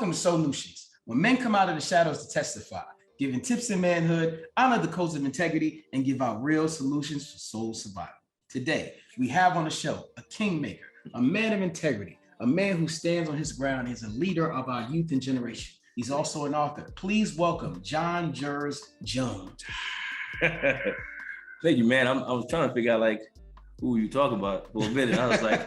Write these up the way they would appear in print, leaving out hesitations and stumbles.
Welcome to SOULutions, when men come out of the shadows to testify, giving tips in manhood, honor the codes of integrity, and give out real solutions for soul survival. Today, we have on the show a kingmaker, a man of integrity, a man who stands on his ground. He's a leader of our youth and generation. He's also an author. Please welcome John Jerz Jones. Thank you, man. I was trying to figure out who you talking about for a minute. I was like,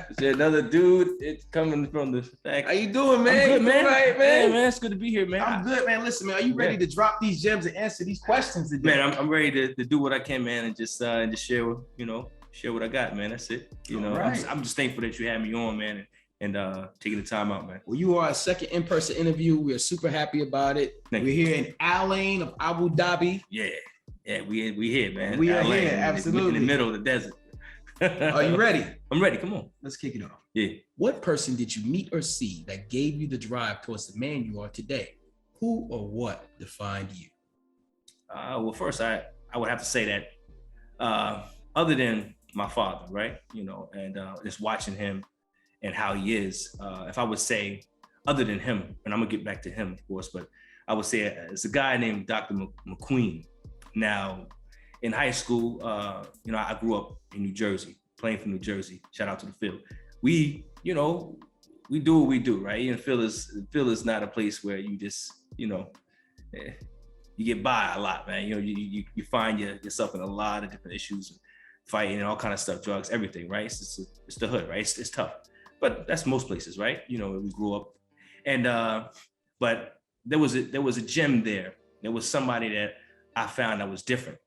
is there another dude? It's coming from the fact. How you doing, man? I'm good, man. Right, man? Yeah, man, it's good to be here, man. I'm good, man. Listen, man, are you ready to drop these gems and answer these questions today? Man, I'm ready to do what I can, man, and just share, share what I got, man. That's it. Right. I'm just thankful that you had me on, man, and taking the time out, man. Well, you are a second in-person interview. We are super happy about it. We're here in Al Ain of Abu Dhabi. Yeah, we here, man. We are here, absolutely. In the middle of the desert. Are you ready? I'm ready. Come on. Let's kick it off. Yeah. What person did you meet or see that gave you the drive towards the man you are today? Who or what defined you? Well, first, I would have to say that other than my father, right? And just watching him and how he is, if I would say other than him, and I'm gonna get back to him, of course, but I would say it's a guy named Dr. McQueen. Now, in high school, I grew up in New Jersey, playing for New Jersey. Shout out to the Phil. We do what we do, right? And Phil is not a place where you just, you get by a lot, man. You find yourself in a lot of different issues, fighting and all kind of stuff, drugs, everything, right? It's the hood, right? It's tough, but that's most places, right? We grew up, and but there was a gem there. There was somebody that I found that was different.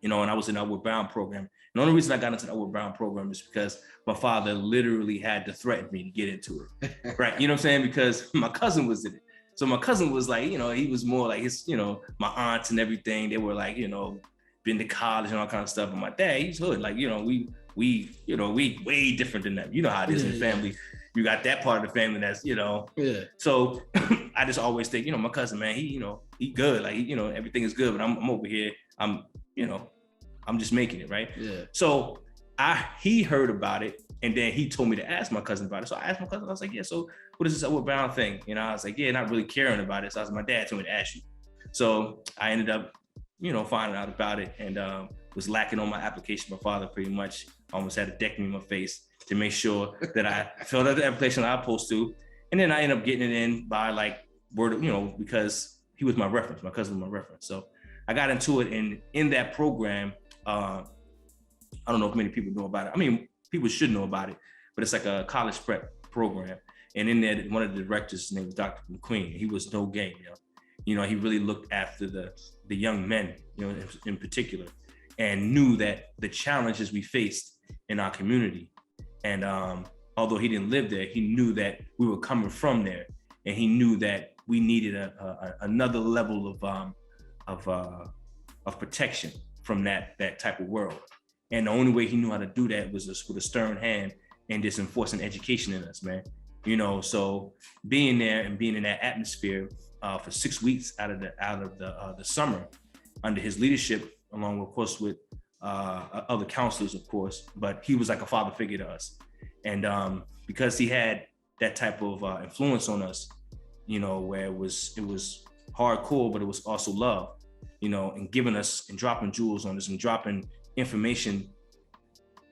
And I was in the Outward Bound program. And the only reason I got into the Outward Bound program is because my father literally had to threaten me to get into it, right? You know what I'm saying? Because my cousin was in it. So my cousin was like, he was more like his, my aunts and everything. They were like, been to college and all kind of stuff. And my dad, he's hood. Like, we way different than them. You know how it is in the family. You got that part of the family that's, Yeah. So I just always think, my cousin, man, he good. Like, everything is good, but I'm over here. I'm just making it, right? Yeah. So he heard about it, and then he told me to ask my cousin about it. So I asked my cousin, I was like, yeah, so what is this Outward Bound thing? I was like, yeah, not really caring about it. So I was like, my dad told me to ask you. So I ended up, finding out about it, and was lacking on my application. My father pretty much almost had to deck me in my face to make sure that I filled out the application I was supposed to. And then I ended up getting it in by word of, because he was my reference, my cousin was my reference. So I got into it, and in that program, I don't know if many people know about it. I mean, people should know about it, but it's like a college prep program. And in there, one of the directors, his name was Dr. McQueen. He was no game, he really looked after the young men, in particular, and knew that the challenges we faced in our community. And although he didn't live there, he knew that we were coming from there, and he knew that we needed another level of protection from that type of world. And the only way he knew how to do that was just with a stern hand and just enforcing education in us, man. So being there and being in that atmosphere for 6 weeks out of the summer under his leadership, along of course with other counselors, of course, but he was like a father figure to us. And because he had that type of influence on us, where it was hardcore, but it was also love, and giving us and dropping jewels on us and dropping information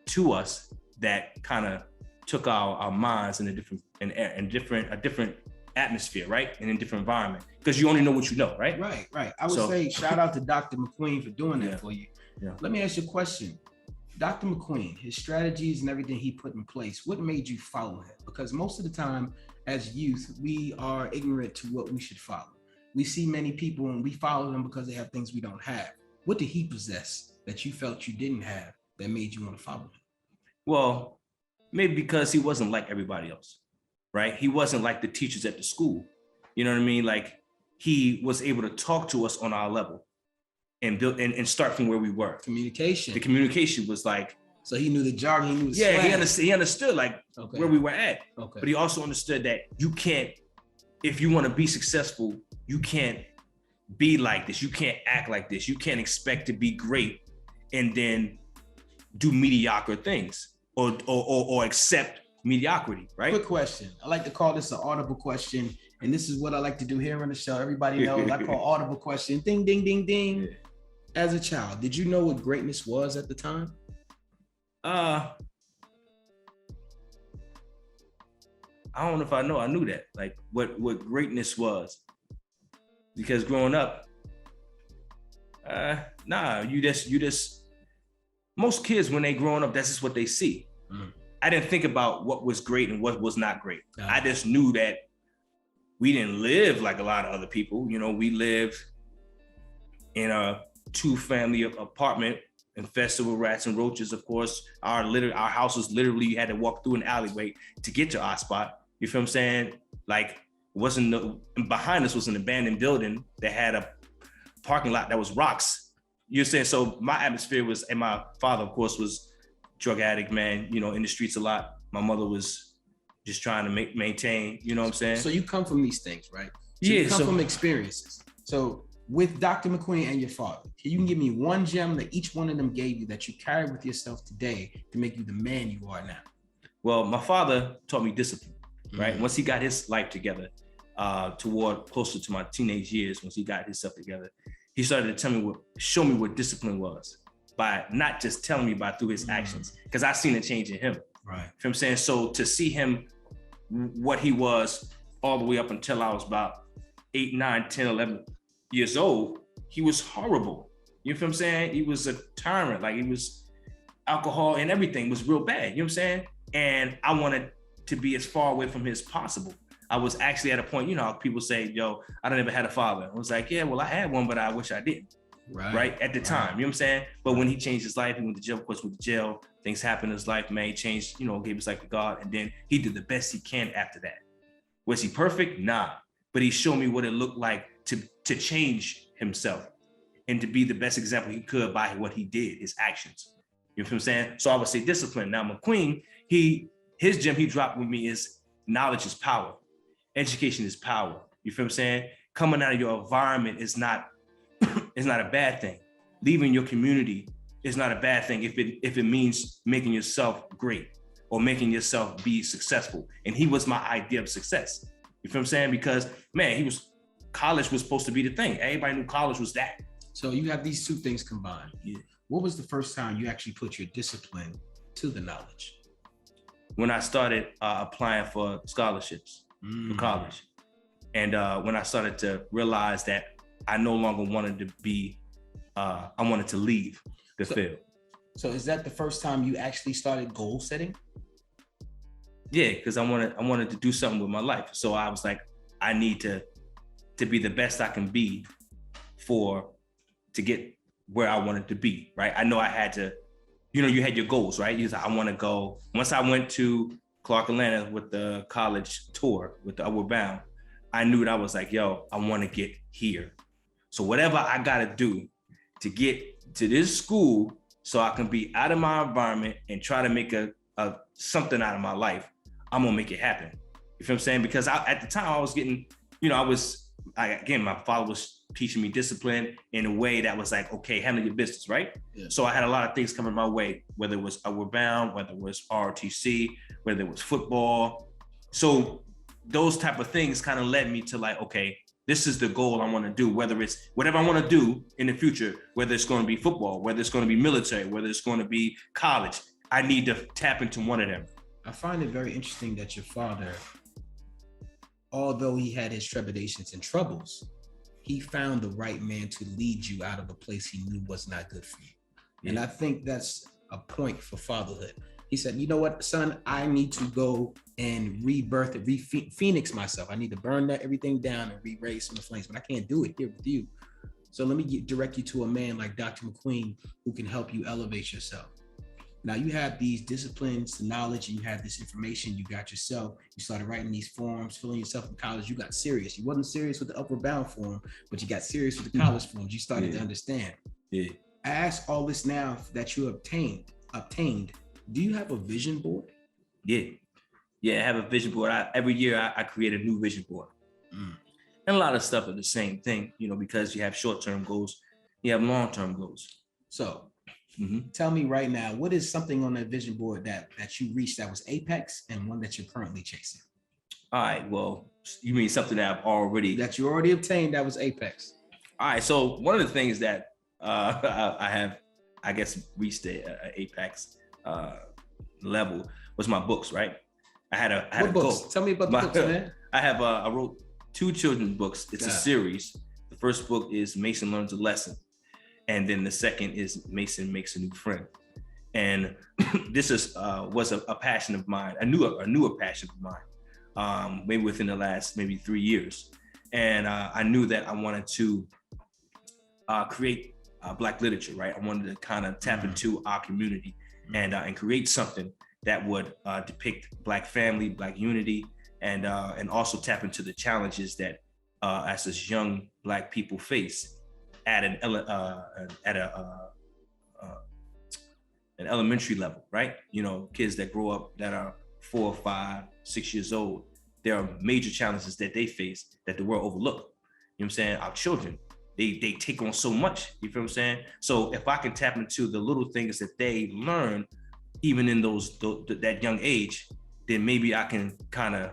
to us that kind of took our minds in a different atmosphere, right? And in a different environment, because you only know what you know, right? Right. I would say shout out to Dr. McQueen for doing that for you. Yeah. Let me ask you a question. Dr. McQueen, his strategies and everything he put in place, what made you follow him? Because most of the time as youth, we are ignorant to what we should follow. We see many people and we follow them because they have things we don't have. What did he possess that you felt you didn't have that made you want to follow him? Well, maybe because he wasn't like everybody else, right? He wasn't like the teachers at the school. You know what I mean? Like, he was able to talk to us on our level and build and start from where we were. Communication. The communication was like, so he knew the jargon, he knew the slang. He understood where we were at. Okay. But he also understood that you can't, if you want to be successful, you can't be like this. You can't act like this. You can't expect to be great and then do mediocre things or accept mediocrity, right? Quick question. I like to call this an audible question. And this is what I like to do here on the show. Everybody knows I call audible question. Ding, ding, ding, ding. Yeah. As a child, did you know what greatness was at the time? I don't know if I knew that, like what greatness was. Because growing up, you just most kids when they growing up, that's just what they see. I didn't think about what was great and what was not great. I just knew that we didn't live like a lot of other people. You know, we lived in a 2-family apartment infested with rats and roaches. Of course, our house was literally, you had to walk through an alleyway to get to our spot. You feel what I'm saying? Like, behind us was an abandoned building that had a parking lot that was rocks. You're saying, so my atmosphere was, and my father, of course, was drug addict, man, you know, in the streets a lot. My mother was just trying to maintain, you know what I'm saying? So you come from these things, right? So you come from experiences. So with Dr. McQueen and your father, can you give me one gem that each one of them gave you that you carry with yourself today to make you the man you are now? Well, my father taught me discipline, right? Once he got his life together, toward closer to my teenage years, once he got himself together, he started to show me what discipline was, by not just telling me through his actions, because I seen a change in him. Right. You know what I'm saying? So to see him, what he was all the way up until I was about 8, 9, 10, 11 years old, he was horrible. You know what I'm saying? He was a tyrant. Like, he was alcohol and everything was real bad. You know what I'm saying? And I wanted to be as far away from him as possible. I was actually at a point, you know, people say, yo, I never had a father. I was like, yeah, well, I had one, but I wish I didn't. Right. At the time, you know what I'm saying? But when he changed his life, he went to jail, of course, went to jail. Things happened in his life, man. He changed, you know, gave his life to God. And then he did the best he can after that. Was he perfect? Nah. But he showed me what it looked like to change himself and to be the best example he could by what he did, his actions. You know what I'm saying? So I would say discipline. Now, McQueen, his gem he dropped with me is knowledge is power. Education is power. You feel what I'm saying? Coming out of your environment is not a bad thing. Leaving your community is not a bad thing if it means making yourself great or making yourself be successful. And he was my idea of success. You feel what I'm saying? Because, man, college was supposed to be the thing. Everybody knew college was that. So you have these two things combined. Yeah. What was the first time you actually put your discipline to the knowledge? When I started applying for scholarships for college. And when I started to realize that I no longer wanted to be, I wanted to leave the field. So is that the first time you actually started goal setting? Yeah, because I wanted to do something with my life. So I was like, I need to be the best I can be to get where I wanted to be, right? I know I had to, you know, you had your goals, right? You said, I want to go. Once I went to Clark, Atlanta with the college tour with the Upward Bound, I knew that I was like, yo, I want to get here. So whatever I got to do to get to this school so I can be out of my environment and try to make a something out of my life, I'm going to make it happen. You feel what I'm saying? Because at the time I was getting, you know, my father was teaching me discipline in a way that was like, okay, handle your business, right? Yeah. So I had a lot of things coming my way, whether it was Upward Bound, whether it was ROTC, whether it was football. So those type of things kind of led me to like, okay, this is the goal I want to do, whether it's whatever I want to do in the future, whether it's going to be football, whether it's going to be military, whether it's going to be college, I need to tap into one of them. I find it very interesting that your father, although he had his trepidations and troubles, he found the right man to lead you out of a place he knew was not good for you. Yeah. And I think that's a point for fatherhood. He said, you know what, son, I need to go and rebirth it, phoenix myself. I need to burn everything down and re-raise some of the flames, but I can't do it here with you. So let me direct you to a man like Dr. McQueen who can help you elevate yourself. Now you have these disciplines, the knowledge, and you have this information you got yourself. You started writing these forms, filling yourself in college. You got serious. You wasn't serious with the Upward Bound form, but you got serious with the college forms. You started to understand. Yeah. I ask all this now that you obtained. Do you have a vision board? Yeah, I have a vision board. Every year I create a new vision board. And a lot of stuff are the same thing, you know, because you have short-term goals, you have long-term goals. So tell me right now, what is something on that vision board that you reached that was apex and one that you're currently chasing? All right, well, You mean something that I've already that you already obtained that was apex? All right. So one of the things that I have, I guess, reached a apex level was my books. Right. I had a What books? goal. Tell me about the books, man. I wrote 2 children's books. It's a series. The first book is Mason Learns a Lesson, and then the second is Mason Makes a New Friend. And this was a passion of mine, a newer passion of mine, maybe within the last 3 years. And I knew that I wanted to create Black literature, right? I wanted to kind of tap into our community and create something that would depict Black family, Black unity, and also tap into the challenges that as young Black people face at an elementary level, right? You know, kids that grow up that are 4, 5, 6 years old. There are major challenges that they face that the world overlooked. You know what I'm saying? Our children, they take on so much, you feel what I'm saying? So if I can tap into the little things that they learn, even in that young age, then maybe I can kind of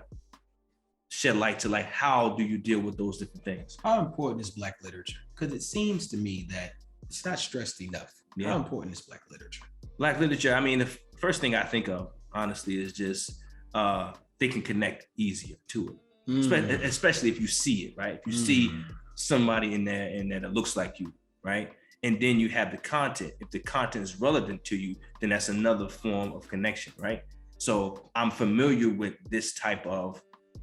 shed light to like, how do you deal with those different things? How important is Black literature? Because it seems to me that it's not stressed enough. Yeah. How important is Black literature? Black literature, I mean, the first thing I think of, honestly, is just they can connect easier to it, especially if you see it, right? If you see somebody in there that looks like you, right? And then you have the content. If the content is relevant to you, then that's another form of connection, right? So I'm familiar with this type of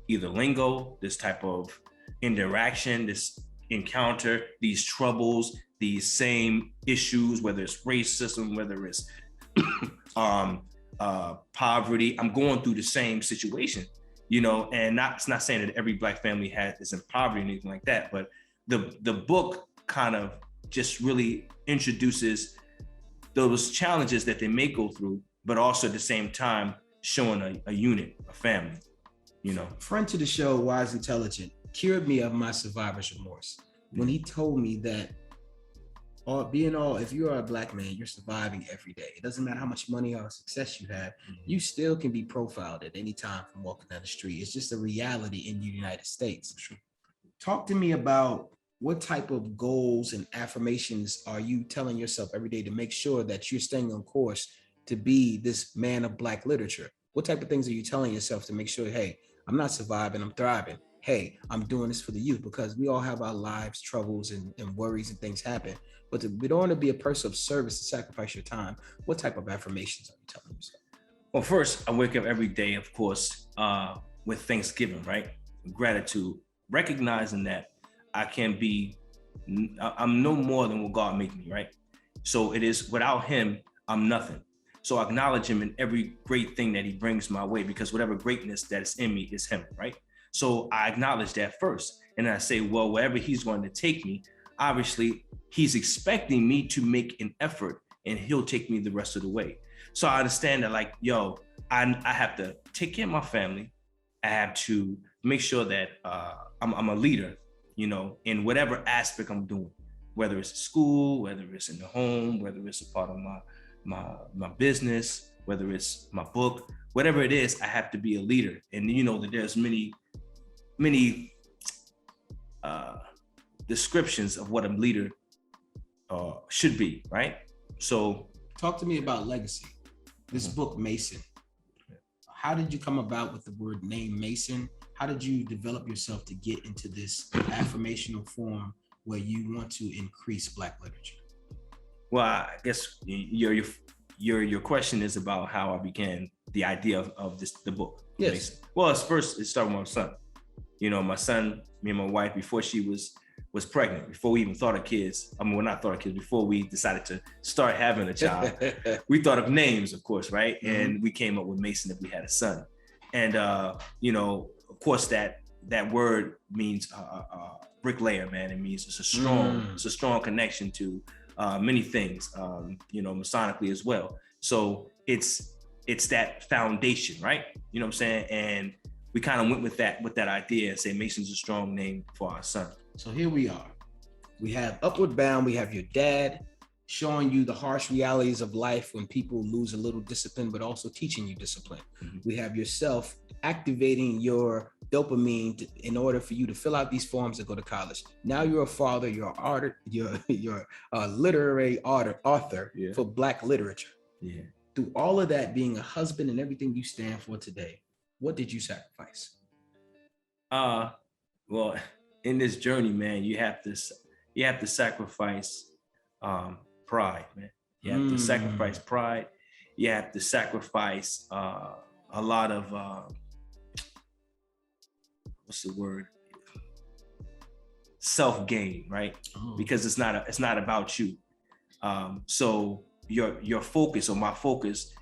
either lingo, this type of interaction, this encounter, these troubles, these same issues, whether it's racism, whether it's poverty. I'm going through the same situation, you know, and it's not saying that every Black family is in poverty or anything like that, but the book kind of just really introduces those challenges that they may go through, but also at the same time showing a unit, a family, you know. Friend to the show, Wise Intelligent, cured me of my survivor's remorse when he told me that if you are a Black man, you're surviving every day. It doesn't matter how much money or success you have, you still can be profiled at any time from walking down the street. It's just a reality in the United States. Talk to me about what type of goals and affirmations are you telling yourself every day to make sure that you're staying on course to be this man of Black literature? What type of things are you telling yourself to make sure, hey, I'm not surviving, I'm thriving. Hey, I'm doing this for the youth, because we all have our lives, troubles and worries and things happen. But we don't want to be a person of service to sacrifice your time. What type of affirmations are you telling yourself? Well, first, I wake up every day, of course, with Thanksgiving, right? Gratitude, recognizing that I'm no more than what God made me, right? So it is, without him, I'm nothing. So I acknowledge him in every great thing that he brings my way, because whatever greatness that is in me is him, right? So I acknowledge that first. And I say, well, wherever he's going to take me, obviously he's expecting me to make an effort and he'll take me the rest of the way. So I understand that, like, yo, I have to take care of my family. I have to make sure that I'm a leader, you know, in whatever aspect I'm doing, whether it's school, whether it's in the home, whether it's a part of my business, whether it's my book, whatever it is, I have to be a leader. And you know that there's many descriptions of what a leader should be, right? So talk to me about legacy. This book, Mason. How did you come about with the word name Mason? How did you develop yourself to get into this affirmational form where you want to increase Black literature? Well, I guess your question is about how I began the idea of the book. Yes. Mason. Well, it started with my son. You know, my son, me and my wife, before she was pregnant, before we even thought of kids. I mean, we're not thought of kids, before we decided to start having a child, we thought of names, of course, right? Mm-hmm. And we came up with Mason if we had a son. And, you know, of course, that word means bricklayer, man. It means it's a strong connection to many things, you know, Masonically as well. So it's that foundation, right? You know what I'm saying? And we kind of went with that idea and say Mason's a strong name for our son. So here we are. We have Upward Bound. We have your dad showing you the harsh realities of life when people lose a little discipline, but also teaching you discipline. Mm-hmm. We have yourself activating your dopamine in order for you to fill out these forms and go to college. Now you're a father, you're an author, you're a literary author Yeah. for Black literature. Yeah. Through all of that, being a husband and everything you stand for today, what did you sacrifice? Well, in this journey, man, you have to sacrifice pride, man. You have to sacrifice pride. You have to sacrifice a lot of what's the word? Self-gain, right? Oh. Because it's not about you. So your focus, or my focus,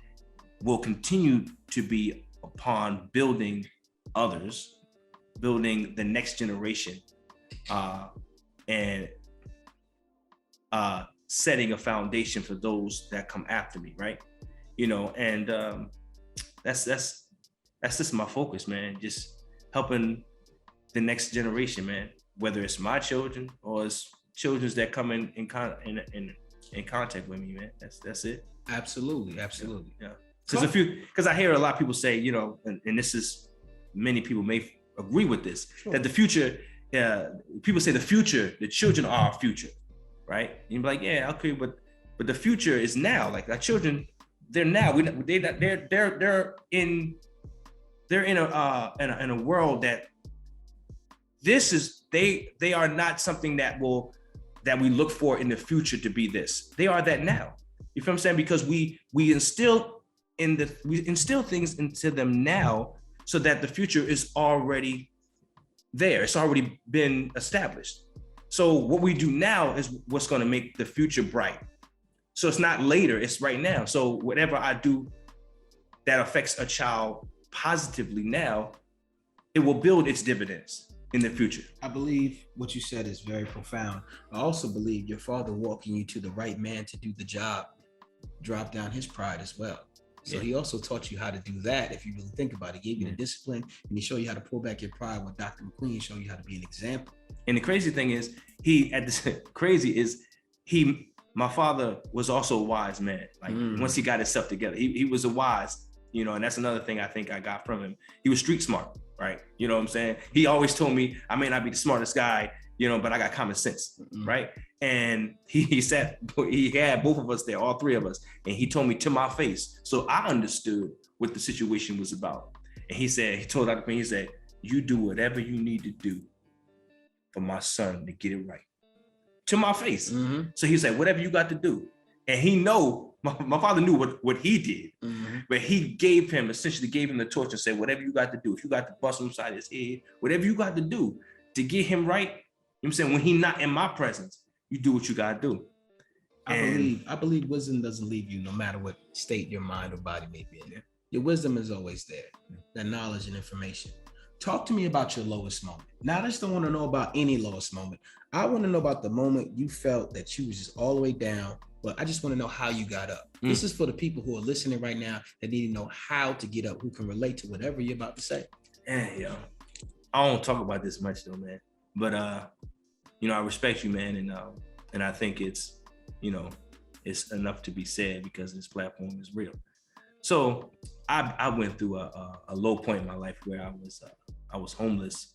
will continue to be upon building others, building the next generation, and setting a foundation for those that come after me, right? You know, and that's just my focus, man. Just helping the next generation, man. Whether it's my children or it's children that come in contact with me, man. That's it. Absolutely. Yeah. Because I hear a lot of people say, you know, and this is, many people may agree with this, sure, that the future, people say the children are our future, right? And you're like, yeah, okay, but the future is now. Like our children, they're now. They're in a world that this is, they are not something that we look for in the future to be this. They are that now. You feel what I'm saying? Because we instill things into them now, so that the future is already there. It's already been established. So what we do now is what's going to make the future bright. So it's not later, it's right now. So whatever I do that affects a child positively now, it will build its dividends in the future. I believe what you said is very profound. I also believe your father walking you to the right man to do the job dropped down his pride as well. So he also taught you how to do that. If you really think about it, he gave you the discipline, and he showed you how to pull back your pride. With Dr. McQueen showed you how to be an example. And the crazy thing is, my father was also a wise man. Like once he got himself together, he was a wise, you know, and that's another thing I think I got from him. He was street smart, right? You know what I'm saying? He always told me, I may not be the smartest guy, you know, but I got common sense, right? And he had both of us there, all three of us. And he told me to my face. So I understood what the situation was about. And he told Dr. Queen, he said, you do whatever you need to do for my son to get it right. To my face. So he said, whatever you got to do. And he my father knew what he did, but he essentially gave him the torch and said, whatever you got to do, if you got to bust him upside his head, whatever you got to do to get him right, you know what I'm saying, when he not in my presence, you do what you got to do. I believe wisdom doesn't leave you no matter what state your mind or body may be in. Your wisdom is always there, that knowledge and information. Talk to me about your lowest moment. Now, I just don't want to know about any lowest moment. I want to know about the moment you felt that you was just all the way down, but I just want to know how you got up. This is for the people who are listening right now that need to know how to get up, who can relate to whatever you're about to say. Yo, I don't talk about this much though, man. But you know, I respect you, man, and I think it's, you know, it's enough to be said because this platform is real. So I went through a low point in my life where I was homeless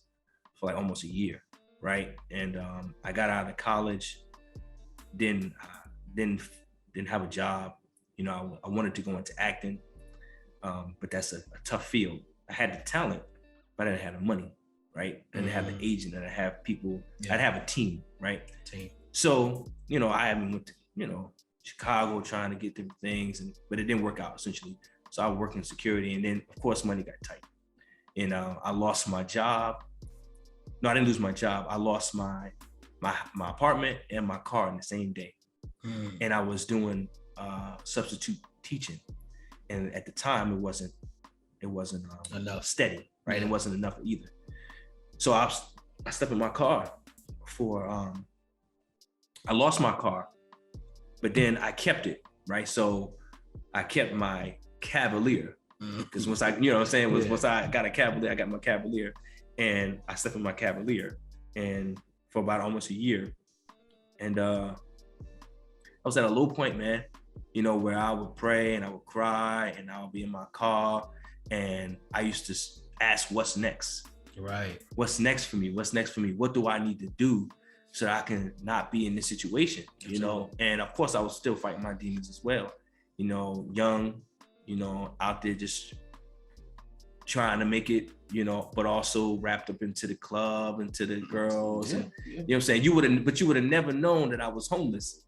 for like almost a year, right? And I got out of college, didn't have a job. You know, I wanted to go into acting, but that's a tough field. I had the talent, but I didn't have the money, right? I didn't have an agent, and I have people. I'd have a team, right? So, you know, I went to, you know, Chicago trying to get different things, but it didn't work out essentially. So I worked in security, and then of course money got tight, and I lost my job. No, I didn't lose my job. I lost my apartment and my car in the same day, and I was doing substitute teaching, and at the time it wasn't enough steady, right? It wasn't enough either. So I stepped in my car for I lost my car, but then I kept it, right? So I kept my Cavalier, because once I, you know what I'm saying, once I got a Cavalier, I got my Cavalier, and I slept in my Cavalier, and for about almost a year, and I was at a low point, man, you know, where I would pray and I would cry and I would be in my car, and I used to ask what's next. Right. What's next for me? What's next for me? What do I need to do so that I can not be in this situation? You know, and of course I was still fighting my demons as well. You know, young, you know, out there just trying to make it, you know, but also wrapped up into the club, into the girls. And, you know what I'm saying? You would have never known that I was homeless.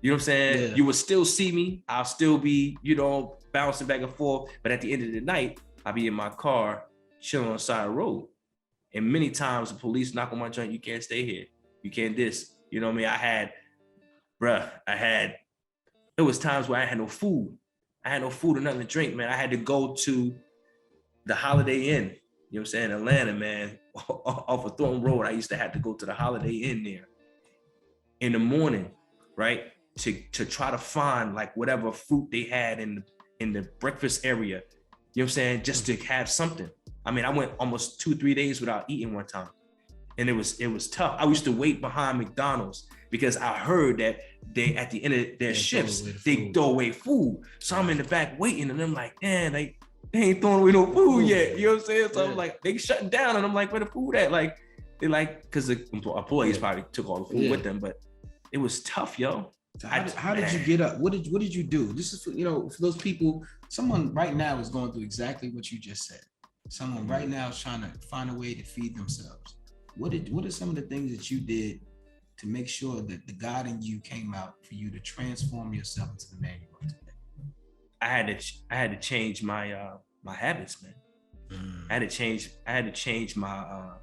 You know what I'm saying? Yeah. You would still see me. I'll still be, you know, bouncing back and forth. But at the end of the night, I'll be in my ar chilling on the side of the road. And many times the police knock on my joint, you can't stay here. You can't this. You know what I mean? It was times where I had no food. I had no food or nothing to drink, man. I had to go to the Holiday Inn, you know what I'm saying? Atlanta, man, off of Thornton Road. I used to have to go to the Holiday Inn there in the morning, right? To try to find like whatever fruit they had in the breakfast area, you know what I'm saying? Just to have something. I mean, I went almost 2-3 days without eating one time. And it was tough. I used to wait behind McDonald's because I heard that they, at the end of their shifts, they throw away food. So I'm in the back waiting and I'm like, man, they ain't throwing away no food yet. You know what I'm saying? So I'm like, they shutting down and I'm like, where the food at? Like, they like, because the employees probably took all the food with them, but it was tough, yo. So how did you get up? What did you do? This is for, you know, for those people, someone right now is going through exactly what you just said. Someone right now is trying to find a way to feed themselves. What are some of the things that you did to make sure that the God in you came out for you to transform yourself into the man you are today? I had to change my my habits, man. I had to change my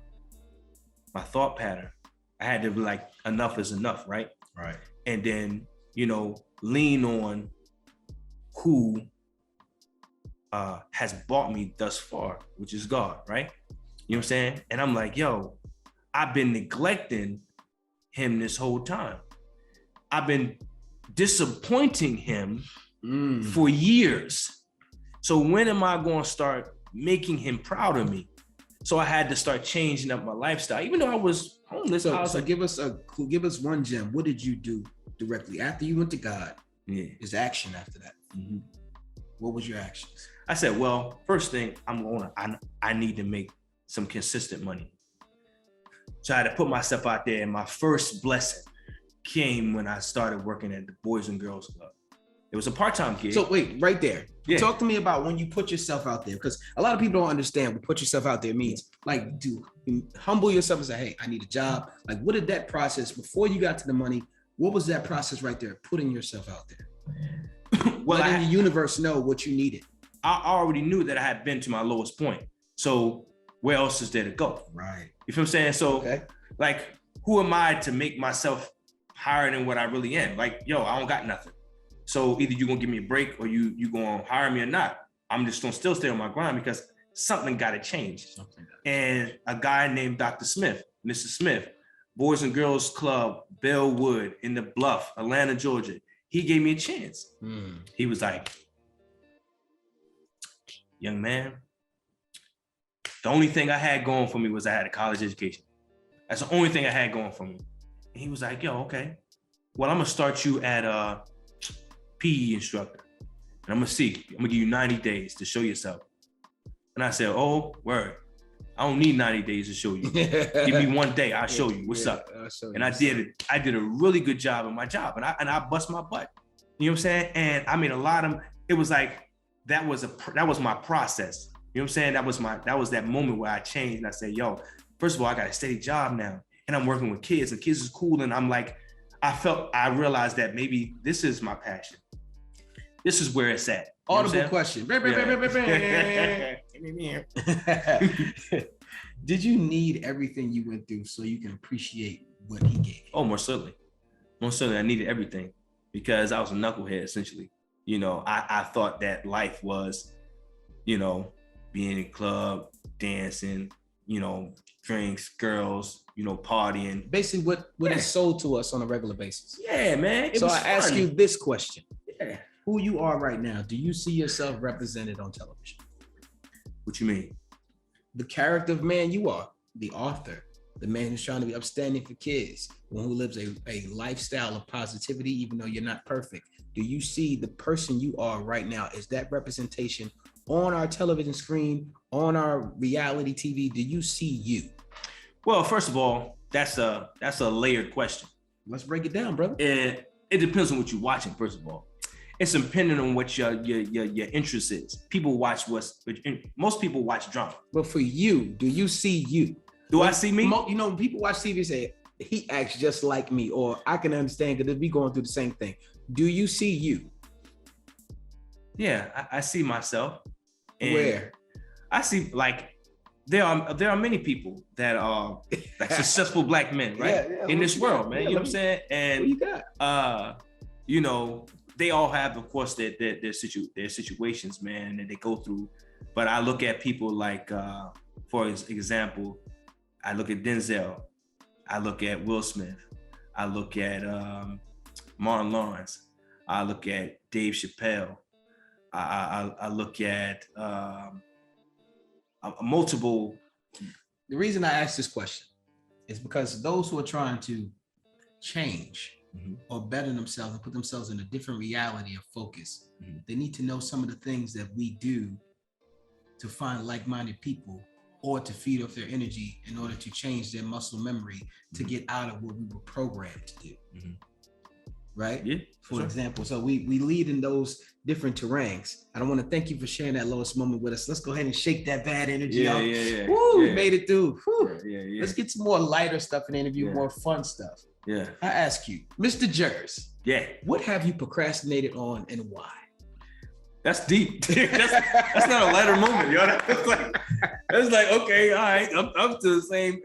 my thought pattern. I had to be like, enough is enough, right? Right. And then, you know, lean on who has brought me thus far, which is God, right? You know what I'm saying? And I'm like, yo, I've been neglecting him this whole time. I've been disappointing him for years. So when am I going to start making him proud of me? So I had to start changing up my lifestyle, even though I was homeless. So give us one gem. What did you do directly after you went to God? Yeah. Is action after that? Mm-hmm. What was your actions? I said, well, first thing I need to make some consistent money. So I had to put myself out there, and my first blessing came when I started working at the Boys and Girls Club. It was a part-time gig. So wait, right there. Yeah. Talk to me about when you put yourself out there, because a lot of people don't understand what put yourself out there means. Like, do humble yourself and say, hey, I need a job. Like, what did that process, before you got to the money, what was that process right there, putting yourself out there? Well, letting the universe know what you needed. I already knew that I had been to my lowest point. So where else is there to go? Right. You feel what I'm saying? So like, who am I to make myself higher than what I really am? Like, yo, I don't got nothing. So either you're gonna give me a break or you gonna hire me or not. I'm just gonna still stay on my grind because something gotta change. And a guy named Dr. Smith, Mr. Smith, Boys and Girls Club, Bellwood in the Bluff, Atlanta, Georgia. He gave me a chance. He was like, young man, the only thing I had going for me was I had a college education. That's the only thing I had going for me. And he was like, yo, okay. Well, I'm gonna start you at a PE instructor. And I'm gonna give you 90 days to show yourself. And I said, oh, word. I don't need 90 days to show you. Give me one day, I'll show you what's up. And I did a really good job at my job, and I bust my butt. You know what I'm saying? And I mean, it was like, that was my process. You know what I'm saying? That was that moment where I changed and I said, yo, first of all, I got a steady job now and I'm working with kids and kids is cool. And I'm like, I realized that maybe this is my passion. This is where it's at. You Audible question. Did you need everything you went through so you can appreciate what he gave you? Oh, most certainly. Most certainly, I needed everything because I was a knucklehead, essentially. You know, I thought that life was, you know, being in a club, dancing, you know, drinks, girls, you know, partying. Basically what is sold to us on a regular basis. Yeah, man. So I ask you this question. Yeah. Who you are right now, do you see yourself represented on television? What you mean? The character of man you are, the author, the man who's trying to be upstanding for kids, one who lives a lifestyle of positivity, even though you're not perfect. Do you see the person you are right now? Is that representation on our television screen, on our reality TV? Do you see you? Well, first of all, that's a layered question. Let's break it down, brother. It depends on what you're watching. First of all, it's dependent on what your interest is. Most people watch drama. But for you, do you see you? I see me? You know, people watch TV and say, he acts just like me, or I can understand because we going through the same thing. Do you see you? Yeah, I see myself. And where? I see, like, there are many people that are like successful Black men, right? In this world, man. You know what I'm saying? And what you got? You know, they all have, of course, their situations, man, that they go through. But I look at people like, for example, I look at Denzel, I look at Will Smith, I look at Martin Lawrence, I look at Dave Chappelle, I look at multiple. The reason I ask this question is because those who are trying to change or better themselves and put themselves in a different reality of focus, they need to know some of the things that we do to find like-minded people or to feed off their energy in order to change their muscle memory to get out of what we were programmed to do. Right? Yeah. For example, so we lead in those different terrains. I don't want to thank you for sharing that lowest moment with us. Let's go ahead and shake that bad energy out. Woo, we made it through. Let's get some more lighter stuff in the interview, more fun stuff. Yeah. I ask you, Mr. Jerz. Yeah. What have you procrastinated on and why? That's deep. that's not a lighter moment, yo. That's like okay, all right. I'm up to the same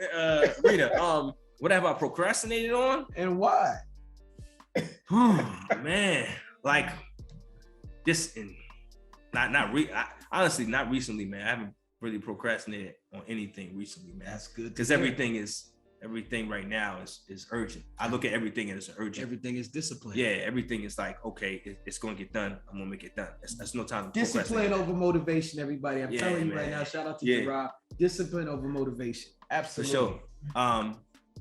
arena. What have I procrastinated on and why? Man, like this, honestly, not recently, man. I haven't really procrastinated on anything recently, man. That's good. Because everything right now is urgent. I look at everything as urgent. Everything is discipline. Yeah, everything is like, okay, it's going to get done. I'm going to make it done. That's no time to discipline over motivation, everybody. I'm telling you right now, shout out to Jerz. Discipline over motivation. Absolutely. For sure.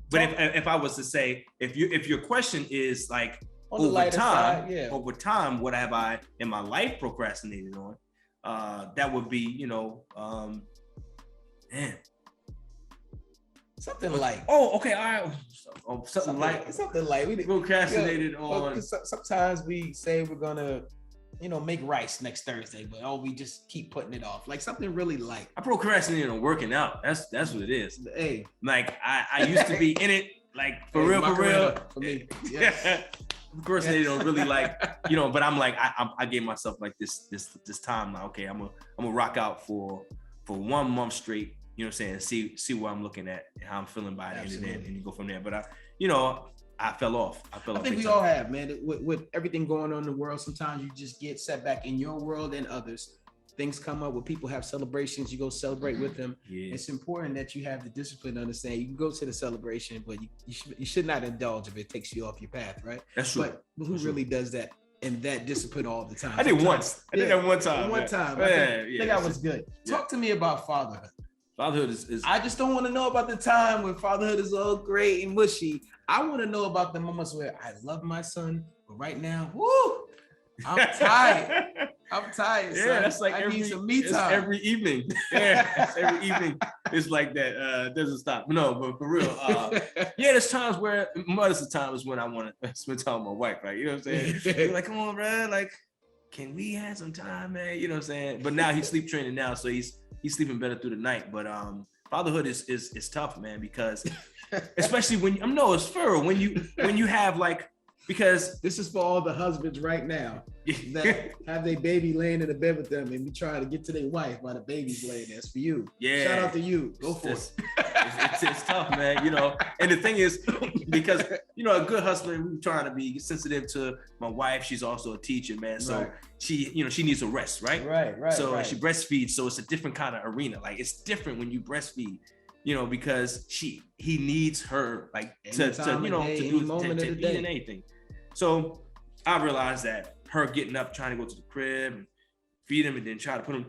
But if I was to say, if your question is like over time, what have I in my life procrastinated on? That would be, something like. Oh, okay, all right. Something like we procrastinated on. Sometimes we say we're gonna, make rice next Thursday, but we just keep putting it off. Like something really light. I procrastinated on working out. That's what it is. Hey, like I used to be in it, like for real. For me, yeah. Procrastinated on really like, but I'm like I gave myself like this time. Like, okay, I'm gonna rock out for 1 month straight. You know what I'm saying? See what I'm looking at and how I'm feeling by the end of the day, and you go from there. But I fell off. I think we all have, man. With everything going on in the world, sometimes you just get set back in your world and others. Things come up where people have celebrations, you go celebrate with them. Yeah. It's important that you have the discipline to understand. You can go to the celebration, but you should not indulge if it takes you off your path, right? That's true. But who really does that and that discipline all the time? I did once. I did that one time. One time. I think I was good. Talk to me about fatherhood. Fatherhood is. I just don't want to know about the time when fatherhood is all great and mushy. I want to know about the moments where I love my son, but right now, woo, I'm tired. I'm tired. Yeah, son. That's like I need some me time. Every evening. Yeah, every evening. It's like that. Doesn't stop. No, but for real. There's times where most of the time is when I want to spend time with my wife. Right? You know what I'm saying? You're like, come on, bro. Like, can we have some time, man? You know what I'm saying? But now he's sleep training now, so he's sleeping better through the night. But fatherhood is tough, man, because especially it's for when you have like, because this is for all the husbands right now that have their baby laying in the bed with them and be trying to get to their wife while the baby's laying there. It's for you. Yeah. Shout out to you. Go for it. It's tough, man. And the thing is, because a good hustler, we're trying to be sensitive to my wife. She's also a teacher, man. So she needs a rest, right? Right. So she breastfeeds. So it's a different kind of arena. Like it's different when you breastfeed. Because he needs her like to eat and anything. So I realized that her getting up, trying to go to the crib and feed him, and then try to put him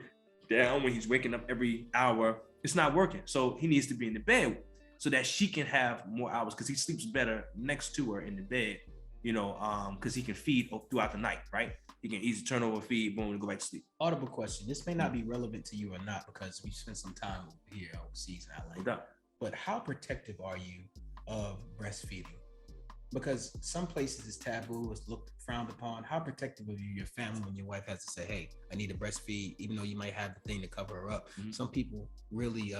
down when he's waking up every hour, it's not working. So he needs to be in the bed so that she can have more hours, because he sleeps better next to her in the bed because he can feed throughout the night, right? He can easily turn over, feed, boom, and go back to sleep. Audible question. This may not be relevant to you or not because we spent some time over here overseas in Atlanta. No doubt. But how protective are you of breastfeeding? Because some places it's taboo, it's looked frowned upon. How protective of you, your family, when your wife has to say, "Hey, I need to breastfeed," even though you might have the thing to cover her up? Mm-hmm. Some people really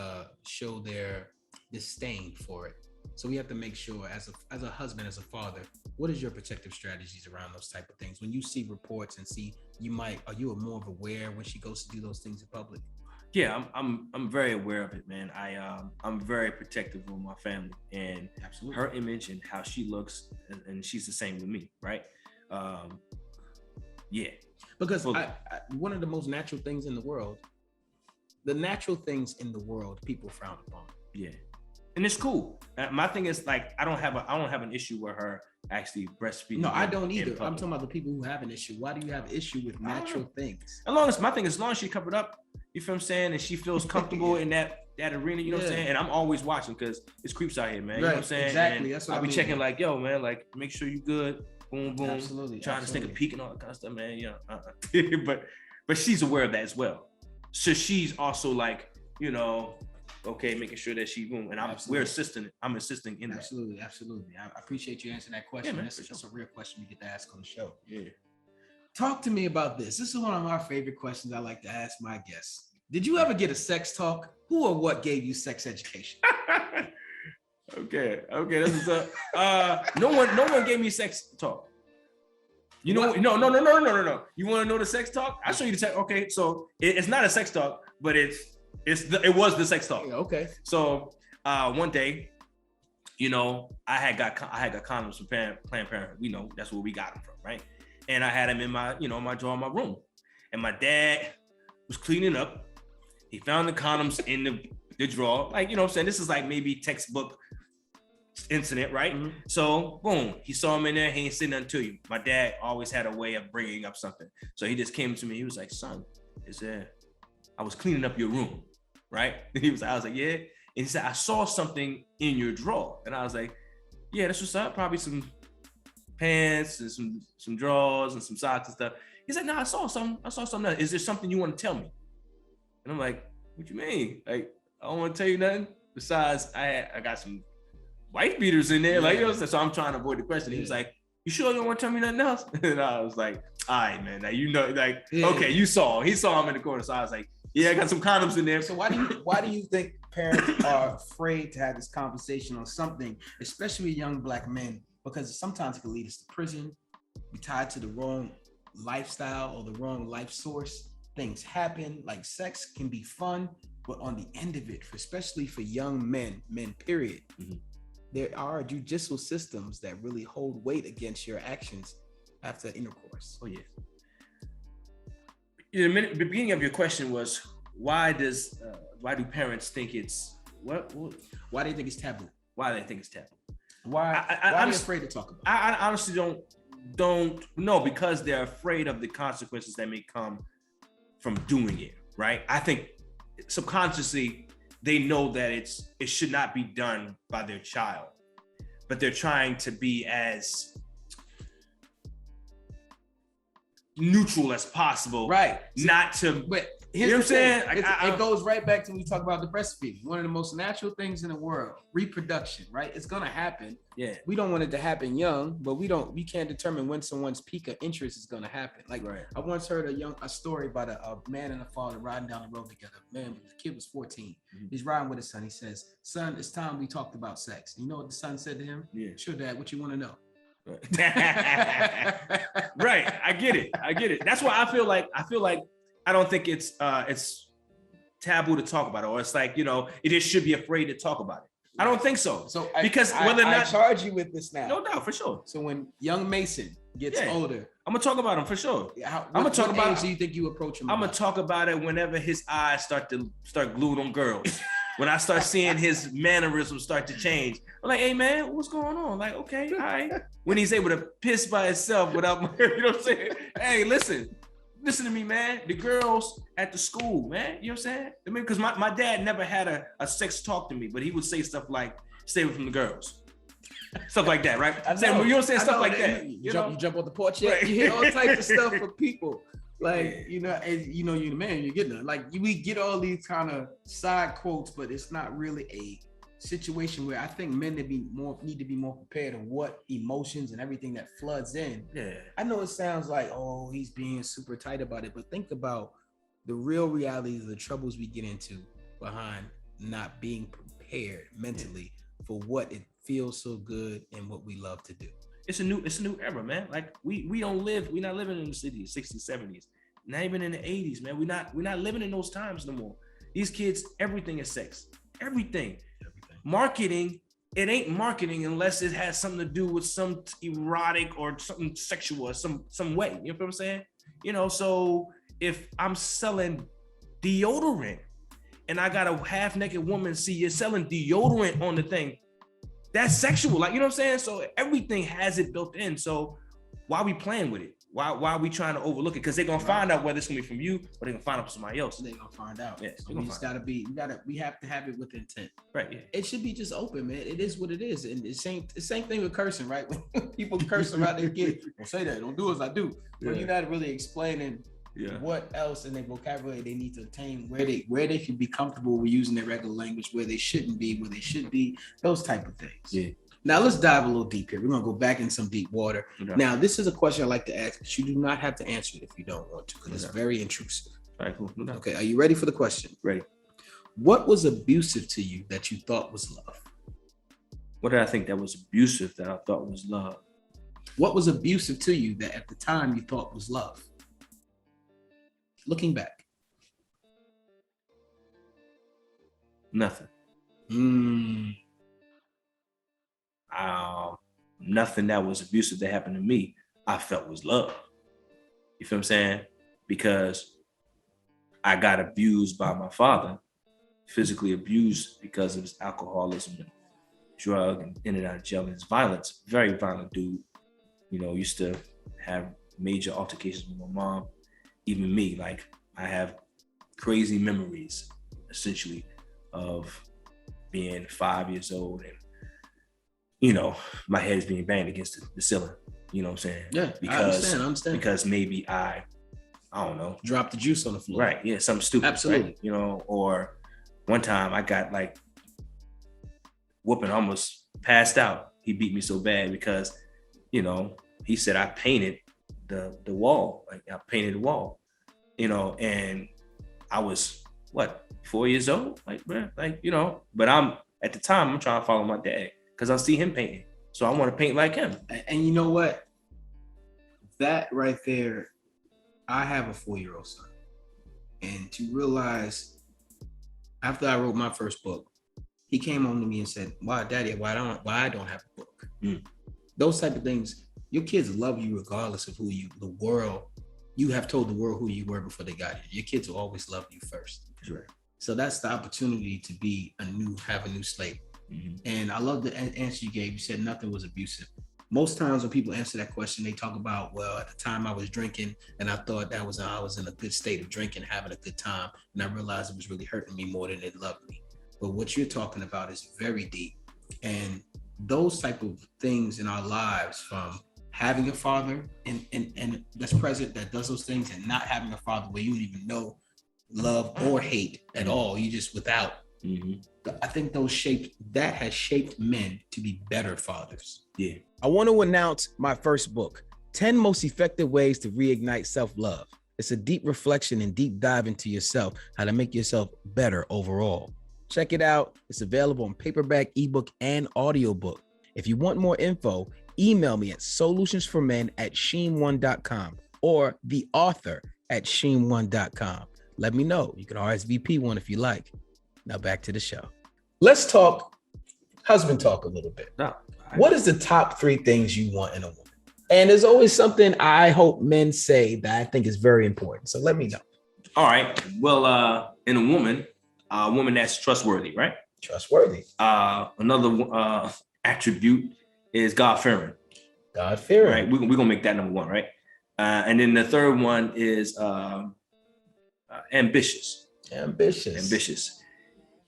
show their disdain for it. So we have to make sure, as a husband, as a father, what is your protective strategies around those type of things? When you see reports and see are you more of aware when she goes to do those things in public? Yeah, I'm very aware of it, man. I'm very protective of my family and Absolutely. Her image and how she looks, and she's the same with me, right? Yeah. Because one of the most natural things in the world, people frown upon. Yeah, and it's cool. My thing is like I don't have an issue with her actually breastfeeding. No, I don't either. I'm talking about the people who have an issue. Why do you have an issue with natural things? As long as she covered up, you feel what I'm saying, and she feels comfortable in that arena, you know what I'm saying? And I'm always watching because it's creeps out here, man. You know what I'm saying? Exactly. And that's what I'll be checking like, yo, man, like make sure you good. Boom, boom. Absolutely. Trying to stick a peek and all that kind of stuff, man. But she's aware of that as well. So she's also like, okay, making sure that she boom. And I'm assisting in that. Absolutely. I appreciate you answering that question. Yeah, that's a real question we get to ask on the show. Yeah. Talk to me about this. This is one of my favorite questions I like to ask my guests. Did you ever get a sex talk? Who or what gave you sex education? Okay. This is no one gave me sex talk. No. You want to know the sex talk? I'll show you the sex. Okay, so it's not a sex talk, but it was the sex talk. Yeah, okay. So one day, I had got condoms from Planned Parenthood. We know that's where we got them from, right? And I had them in my my drawer in my room. And my dad was cleaning up. He found the condoms in the drawer. Like, what I'm saying? This is like maybe textbook incident, right? Mm-hmm. So boom, he saw him in there. He ain't saying nothing to you. My dad always had a way of bringing up something. So he just came to me. He was like, "Son, I was cleaning up your room, right?" And I was like, "Yeah." And he said, "I saw something in your drawer." And I was like, "Yeah, that's what's up. Probably some pants and some drawers and some socks and stuff." He said, "No, I saw something else. Is there something you want to tell me?" And I'm like, "What you mean? Like, I don't want to tell you nothing. Besides, I got some wife beaters in there." Yeah. Like, so I'm trying to avoid the question. He was like, "You sure you don't want to tell me nothing else?" And I was like, "All right, man. Now, okay, you saw. He saw him in the corner." So I was like, "Yeah, I got some condoms in there." So why do you think parents are afraid to have this conversation on something, especially young Black men? Because sometimes it can lead us to prison. Be tied to the wrong lifestyle or the wrong life source. Things happen. Like, sex can be fun, but on the end of it, especially for young men, period, mm-hmm. there are judicial systems that really hold weight against your actions after intercourse. Oh yeah. The beginning of your question was, why do parents think it's what? Why do they think it's taboo? Why do they think it's taboo? Why are they afraid to talk about it? I honestly don't know, because they're afraid of the consequences that may come from doing it, right? I think subconsciously they know that it should not be done by their child, but they're trying to be as neutral as possible, right? Not to. But you know what I'm saying? It goes right back to when we talk about the breastfeeding. One of the most natural things in the world, reproduction, right? It's gonna happen. Yeah. We don't want it to happen young, but we can't determine when someone's peak of interest is gonna happen. Like, right. I once heard a story about a man and a father riding down the road together. Man, the kid was 14. Mm-hmm. He's riding with his son. He says, "Son, it's time we talked about sex." You know what the son said to him? Yeah. "Sure, Dad. What you want to know?" Right. I get it. That's why I feel like I don't think it's taboo to talk about it, or it's like, it just should be afraid to talk about it. I don't think so. So because whether or not I charge you with this now. No doubt, for sure. So when young Mason gets older, I'm gonna talk about him for sure. I'm gonna talk about. Age do you think you approach him? I'm gonna talk about it whenever his eyes start glued on girls. When I start seeing his mannerisms start to change, I'm like, "Hey man, what's going on?" Like, okay, all right. When he's able to piss by himself without, you know what I'm saying? Hey, listen to me, man. The girls at the school, man. You know what I'm saying? I mean, because my dad never had a sex talk to me, but he would say stuff like, "Stay away from the girls." Stuff like that, right? I know, You don't say stuff like and that. You jump on the porch, yeah. Right. You hear all types of stuff from people. Like, you know, as you know, you're the man, you're getting it. Like we get all these kind of side quotes, but it's not really a situation where I think men need to be more prepared of what emotions and everything that floods in. Yeah. I know it sounds like, oh, he's being super tight about it, but think about the real realities of the troubles we get into behind not being prepared mentally for what it feels so good and what we love to do. It's a new era, man. Like we're not living in the cities, 60s, 70s, not even in the 80s, man. We're not living in those times no more. These kids, everything is sex. Everything. Marketing, it ain't marketing unless it has something to do with some erotic or something sexual or some way. You know what I'm saying? You know, so if I'm selling deodorant and I got a half-naked woman see you're selling deodorant on the thing, that's sexual. Like, you know what I'm saying? So everything has it built in. So why are we playing with it? Why are we trying to overlook it? Because they're gonna find out whether it's gonna be from you or they're gonna find out from somebody else. They're gonna find out. Yeah, so we have to have it with intent. Right. Yeah. It should be just open, man. It is what it is. And the same thing with cursing, right? When people curse around their kids, don't say that, don't do as I do. Yeah. But you're not really explaining what else in their vocabulary they need to attain, where they can be comfortable with using their regular language, where they shouldn't be, where they should be, those type of things. Yeah. Now let's dive a little deep here. We're gonna go back in some deep water. Okay. Now, this is a question I like to ask, but you do not have to answer it if you don't want to, because it's very intrusive. All right, cool. Okay, are you ready for the question? Ready. What was abusive to you that you thought was love? What did I think that was abusive that I thought was love? What was abusive to you that at the time you thought was love? Looking back. Nothing. Nothing that was abusive that happened to me, I felt was love. You feel what I'm saying? Because I got abused by my father, physically abused because of his alcoholism and drug and in and out of jail and his violence. Very violent dude. You know, used to have major altercations with my mom, even me. Like, I have crazy memories, essentially, of being 5 years old and, you know, my head is being banged against the ceiling. You know what I'm saying? Yeah, because, I understand. Because maybe I don't know. Drop the juice on the floor. Right, yeah, something stupid. Absolutely. Right? You know, or one time I got like whooping, almost passed out. He beat me so bad because, you know, he said I painted the wall. Like, I painted the wall, you know, and I was, 4 years old? Like, man, like, you know, but at the time, I'm trying to follow my dad because I see him painting. So I want to paint like him. And you know what? That right there, I have a 4-year-old son. And to realize, after I wrote my first book, he came home to me and said, "Why, Daddy, why I don't have a book?" Those type of things, your kids love you regardless of you have told the world who you were before they got here. Your kids will always love you first. Sure. So that's the opportunity to have a new slate. Mm-hmm. And I love the answer you gave. You said nothing was abusive. Most times when people answer that question, they talk about, well, at the time I was drinking and I thought I was in a good state of drinking, having a good time. And I realized it was really hurting me more than it loved me. But what you're talking about is very deep. And those type of things in our lives, from having a father and that's present, that does those things, and not having a father where you don't even know love or hate at all, you just without. Mm-hmm. I think that has shaped men to be better fathers. Yeah. I want to announce my first book, 10 Most Effective Ways to Reignite Self-Love. It's a deep reflection and deep dive into yourself, how to make yourself better overall. Check it out. It's available in paperback, ebook, and audiobook. If you want more info, email me at soulutionsformen@sheen1.com or theauthor@sheen1.com. Let me know. You can RSVP one if you like. Now back to the show. Let's talk husband talk a little bit. What is the top 3 things you want in a woman? And there's always something I hope men say that I think is very important. So let me know. All right. Well, in a woman that's trustworthy, right? Trustworthy. Another attribute is God-fearing. God-fearing. Right. We're gonna make that number 1, right? And then the third one is ambitious. Ambitious.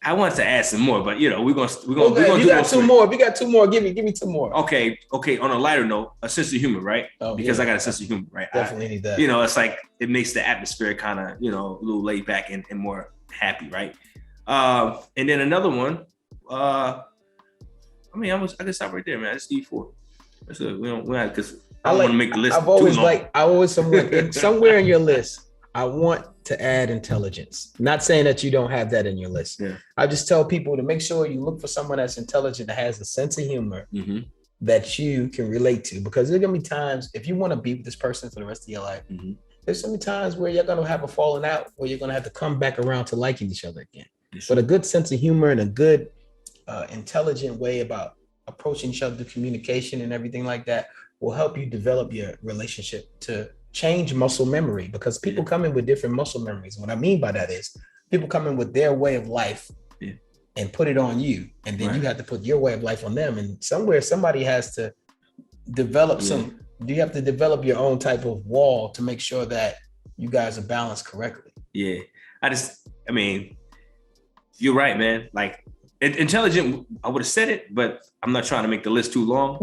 I want to add some more, but we're gonna You got two more. If you got two more, give me two more. Okay. On a lighter note, a sense of humor, right? Because I got a sense of humor, right? Definitely need that. It's like it makes the atmosphere kind of a little laid back and more happy, right? And then another one. I can stop right there, man. That's D4. That's good. We don't because I don't want to make the list. I've always somewhere in your list. I want to add intelligence. Not saying that you don't have that in your list. Yeah. I just tell people to make sure you look for someone that's intelligent, that has a sense of humor that you can relate to. Because there's gonna be times if you want to be with this person for the rest of your life, there's so many times where you're gonna have a falling out, where you're gonna have to come back around to liking each other again. But a good sense of humor and a good intelligent way about approaching each other through communication and everything like that will help you develop your relationship to change muscle memory, because people come in with different muscle memories. What I mean by that is people come in with their way of life and put it on you, and then you have to put your way of life on them, and somewhere somebody has to develop you have to develop your own type of wall to make sure that you guys are balanced correctly. You're right, man. Like intelligent, I would have said it, but I'm not trying to make the list too long.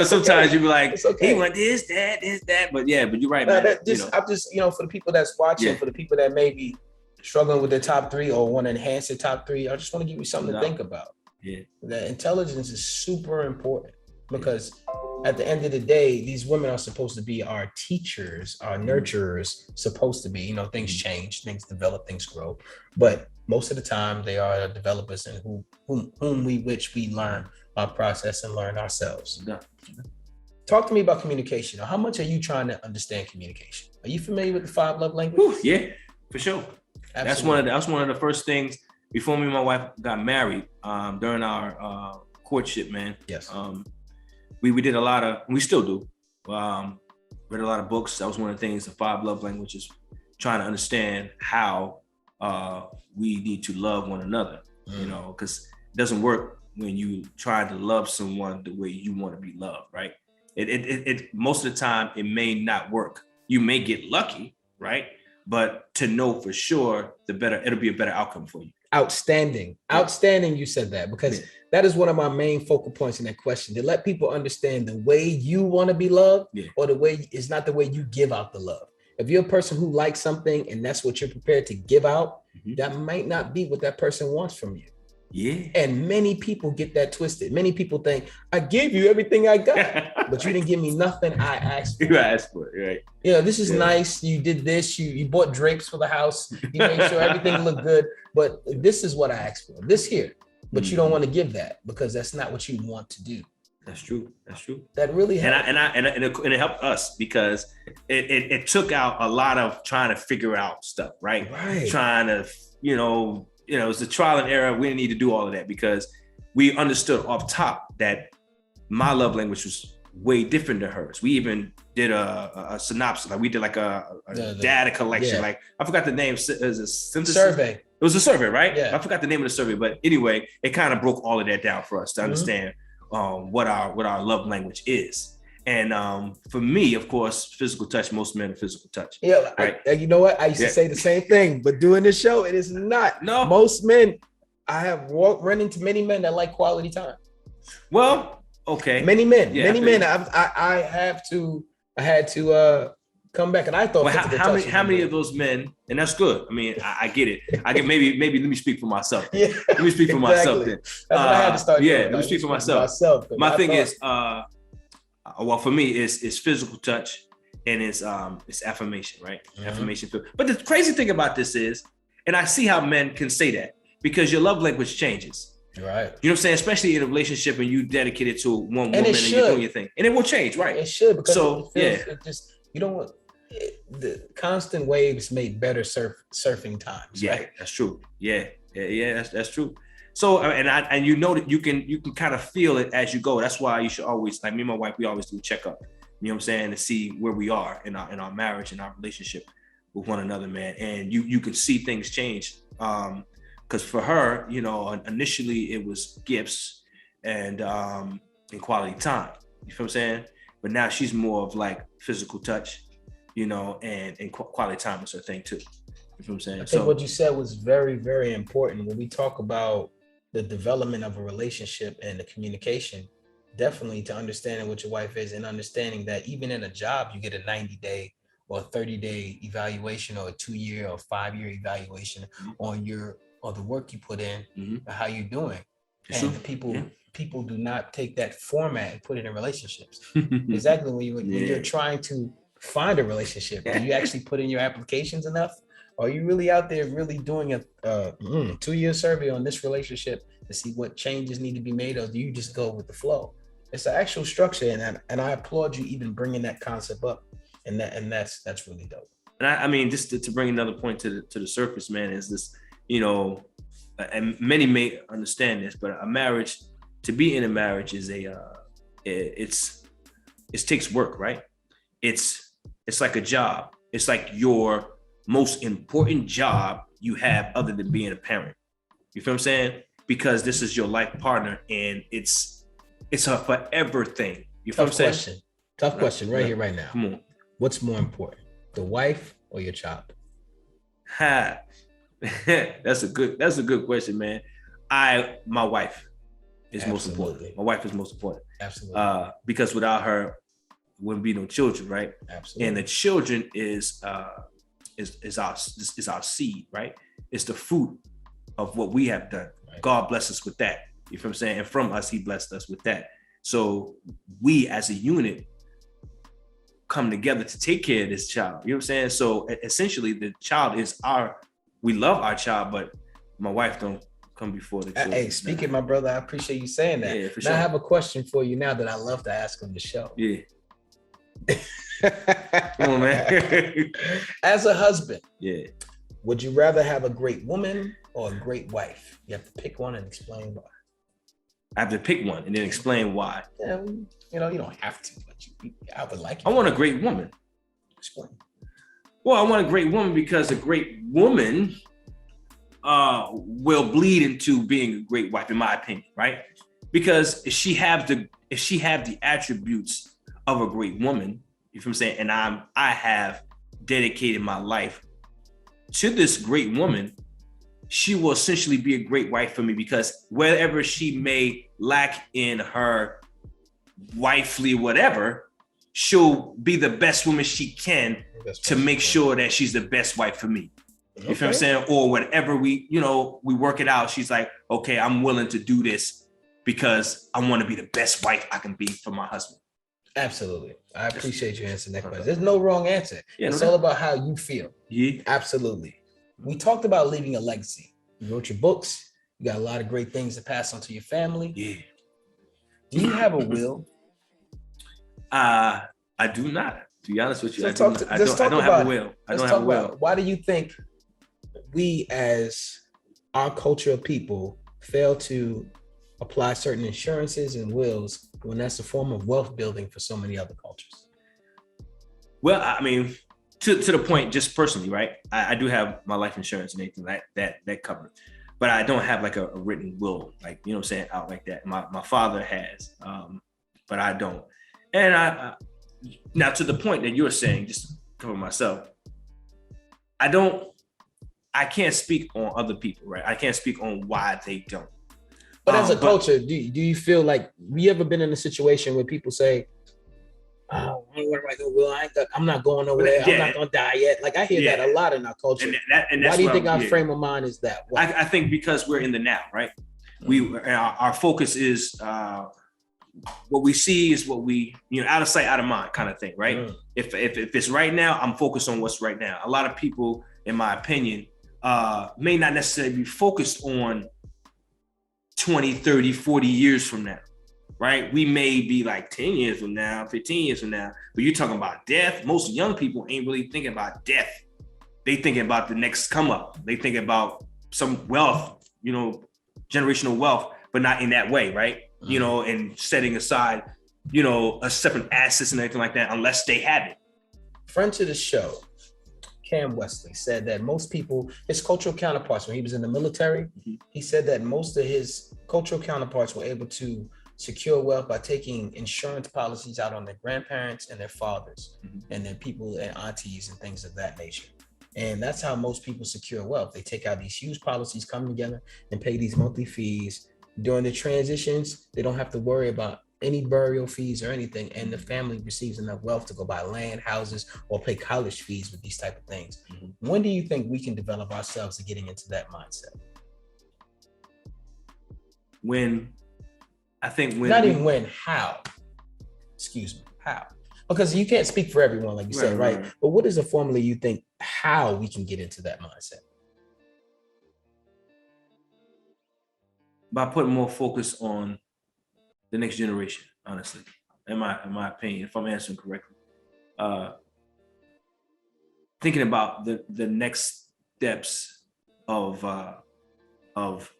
Sometimes you be like, he want this, that, but you're right, man. I'm just, for the people that's watching, for the people that may be struggling with their top three or want to enhance their top three, I just want to give you something to think about. Yeah. That intelligence is super important, because at the end of the day, these women are supposed to be our teachers, our nurturers, supposed to be, things change, things develop, things grow. But most of the time they are developers and whom we learn our process and learn ourselves. Yeah. Talk to me about communication. How much are you trying to understand communication? Are you familiar with the 5 love languages? Yeah, for sure. Absolutely. That's one of the first things before me and my wife got married, during our courtship, man. Yes. We did a lot of, we still do, read a lot of books. That was one of the things, the 5 love languages, trying to understand how we need to love one another, because it doesn't work when you try to love someone the way you want to be loved, right? It most of the time, it may not work. You may get lucky, right? But to know for sure, it'll be a better outcome for you. Outstanding. You said that, because that is one of my main focal points in that question, to let people understand the way you want to be loved, or the way is not the way you give out the love. If you're a person who likes something and that's what you're prepared to give out, that might not be what that person wants from you. Yeah. And many people get that twisted. Many people think, I gave you everything I got, but you didn't give me nothing I asked for. You asked for it, right? This is nice. You did this. You bought drapes for the house. You made sure everything looked good. But this is what I asked for. This here. But you don't want to give that, because that's not what you want to do. That's true. That really helped. And it helped us, because it took out a lot of trying to figure out stuff, right? Trying to, it's a trial and error. We didn't need to do all of that, because we understood off top that my love language was way different than hers. We even did a synopsis, like we did like a data collection. Yeah. Like I forgot the name. Is a survey. It was a survey, right? Yeah. I forgot the name of the survey, but anyway, it kind of broke all of that down for us to understand what our love language is. And for me, of course, physical touch. Most men are physical touch. Yeah, right? You know what? I used to say the same thing, but doing this show, it is not. No, most men. I have run into many men that like quality time. Well, okay. Many men. I had to come back, and I thought. Well, how many of those men? And that's good. I mean, I get it. I get maybe. Let me speak for myself. Yeah. Let me speak for myself then. That's what I had to start. Let me speak for myself. My thing is, well, for me, it's physical touch, and it's affirmation, right? Affirmation. But the crazy thing about this is, and I see how men can say that, because your love language changes. Right. You know what I'm saying? Especially in a relationship and you dedicated to one woman and you're doing your thing. And it will change, right? It should, because it just, you don't want the constant waves make better surfing times. Yeah, right? That's true. Yeah, that's true. So, and you know that you can kind of feel it as you go. That's why you should always, like me and my wife, we always do a checkup. You know what I'm saying? To see where we are in our marriage and our relationship with one another, man. And you can see things change. Because for her, initially it was gifts and quality time. You feel what I'm saying? But now she's more of like physical touch, and quality time is her thing too. You know what I'm saying? I think what you said was very, very important. When we talk about the development of a relationship and the communication, definitely to understanding what your wife is and understanding that even in a job, you get a 90-day or a 30-day evaluation or a 2-year or 5-year evaluation on the work you put in, how you doing. It's and true. people do not take that format and put it in relationships. Exactly. When you're trying to find a relationship, do you actually put in your applications enough? Are you really out there really doing a 2-year survey on this relationship to see what changes need to be made, or do you just go with the flow? It's an actual structure, and I applaud you even bringing that concept up, and that's really dope. And I mean, just to bring another point to the surface, man, is this, and many may understand this, but a marriage, to be in a marriage is it takes work, right? It's like a job. It's like your most important job you have other than being a parent. You feel what I'm saying? Because this is your life partner, and it's a forever thing. You feel what I'm saying? Tough question right here, right now. Come on. What's more important, the wife or your child? That's a good question, man. My wife is most important. My wife is most important. Absolutely. Because without her, wouldn't be no children, right? Absolutely. And the children is our seed, right? It's the fruit of what we have done. Right. God bless us with that. You feel what I'm saying? And from us, He blessed us with that. So we as a unit come together to take care of this child. You know what I'm saying? So essentially the child is we love our child, but my wife don't come before the children. Hey, speaking, my brother, I appreciate you saying that. Yeah, for now sure. I have a question for you now that I love to ask on the show. Yeah. Come on, man. As a husband, yeah, would you rather have a great woman or a great wife? You have to pick one and explain why. I have to pick one and then explain why. Yeah, you don't have to, but I would like it. I want a great woman. Explain. Well, I want a great woman because a great woman will bleed into being a great wife, in my opinion, right? Because if she have the attributes of a great woman, you feel what I'm saying, and I have dedicated my life to this great woman, she will essentially be a great wife for me, because wherever she may lack in her wifely whatever, she'll be the best woman she can to make sure that she's the best wife for me. You feel what I'm saying? Or whatever we work it out. She's like, okay, I'm willing to do this because I want to be the best wife I can be for my husband. Absolutely. I appreciate you answering that question. There's no wrong answer. Yeah, it's all about how you feel. Yeah. Absolutely. We talked about leaving a legacy. You wrote your books. You got a lot of great things to pass on to your family. Yeah. Do you have a will? I do not. To be honest with you, I don't have a will. I don't have a will. Why do you think we, as our culture of people, fail to apply certain insurances and wills when that's a form of wealth building for so many other cultures? Well, I mean, to the point, just personally, right? I do have my life insurance and anything that covered, but I don't have like a written will, like, you know what I'm saying, out like that. My father has, but I don't. And I now, to the point that you're saying, just to cover myself, I can't speak on other people, right? I can't speak on why they don't. But as a culture, do you feel like, you ever been in a situation where people say, oh, I don't want to write no will, I'm not going nowhere, I'm not going to die yet? Like, I hear that a lot in our culture. And that's why do you think our frame of mind is that? I think because we're in the now, right? Our focus is, what we see is what we, out of sight, out of mind kind of thing, right? If it's right now, I'm focused on what's right now. A lot of people, in my opinion, may not necessarily be focused on 20, 30, 40 years from now, right? We may be like 10 years from now, 15 years from now, but you're talking about death. Most young people ain't really thinking about death. They thinking about the next come up. They thinking about some wealth, generational wealth, but not in that way, right? And setting aside, a separate assets and everything like that, unless they have it. Friend to the show, Cam Wesley, said that most people, his cultural counterparts, when he was in the military, he said that most of his cultural counterparts were able to secure wealth by taking insurance policies out on their grandparents and their fathers and their people and aunties and things of that nature. And that's how most people secure wealth. They take out these huge policies, come together and pay these monthly fees. During the transitions, they don't have to worry about any burial fees or anything. And the family receives enough wealth to go buy land, houses, or pay college fees with these type of things. Mm-hmm. When do you think we can develop ourselves to getting into that mindset? How? Excuse me, how? Because you can't speak for everyone, like you said, right? But what is a formula you think how we can get into that mindset? By putting more focus on the next generation, honestly, in my opinion, if I'm answering correctly. Thinking about the next steps of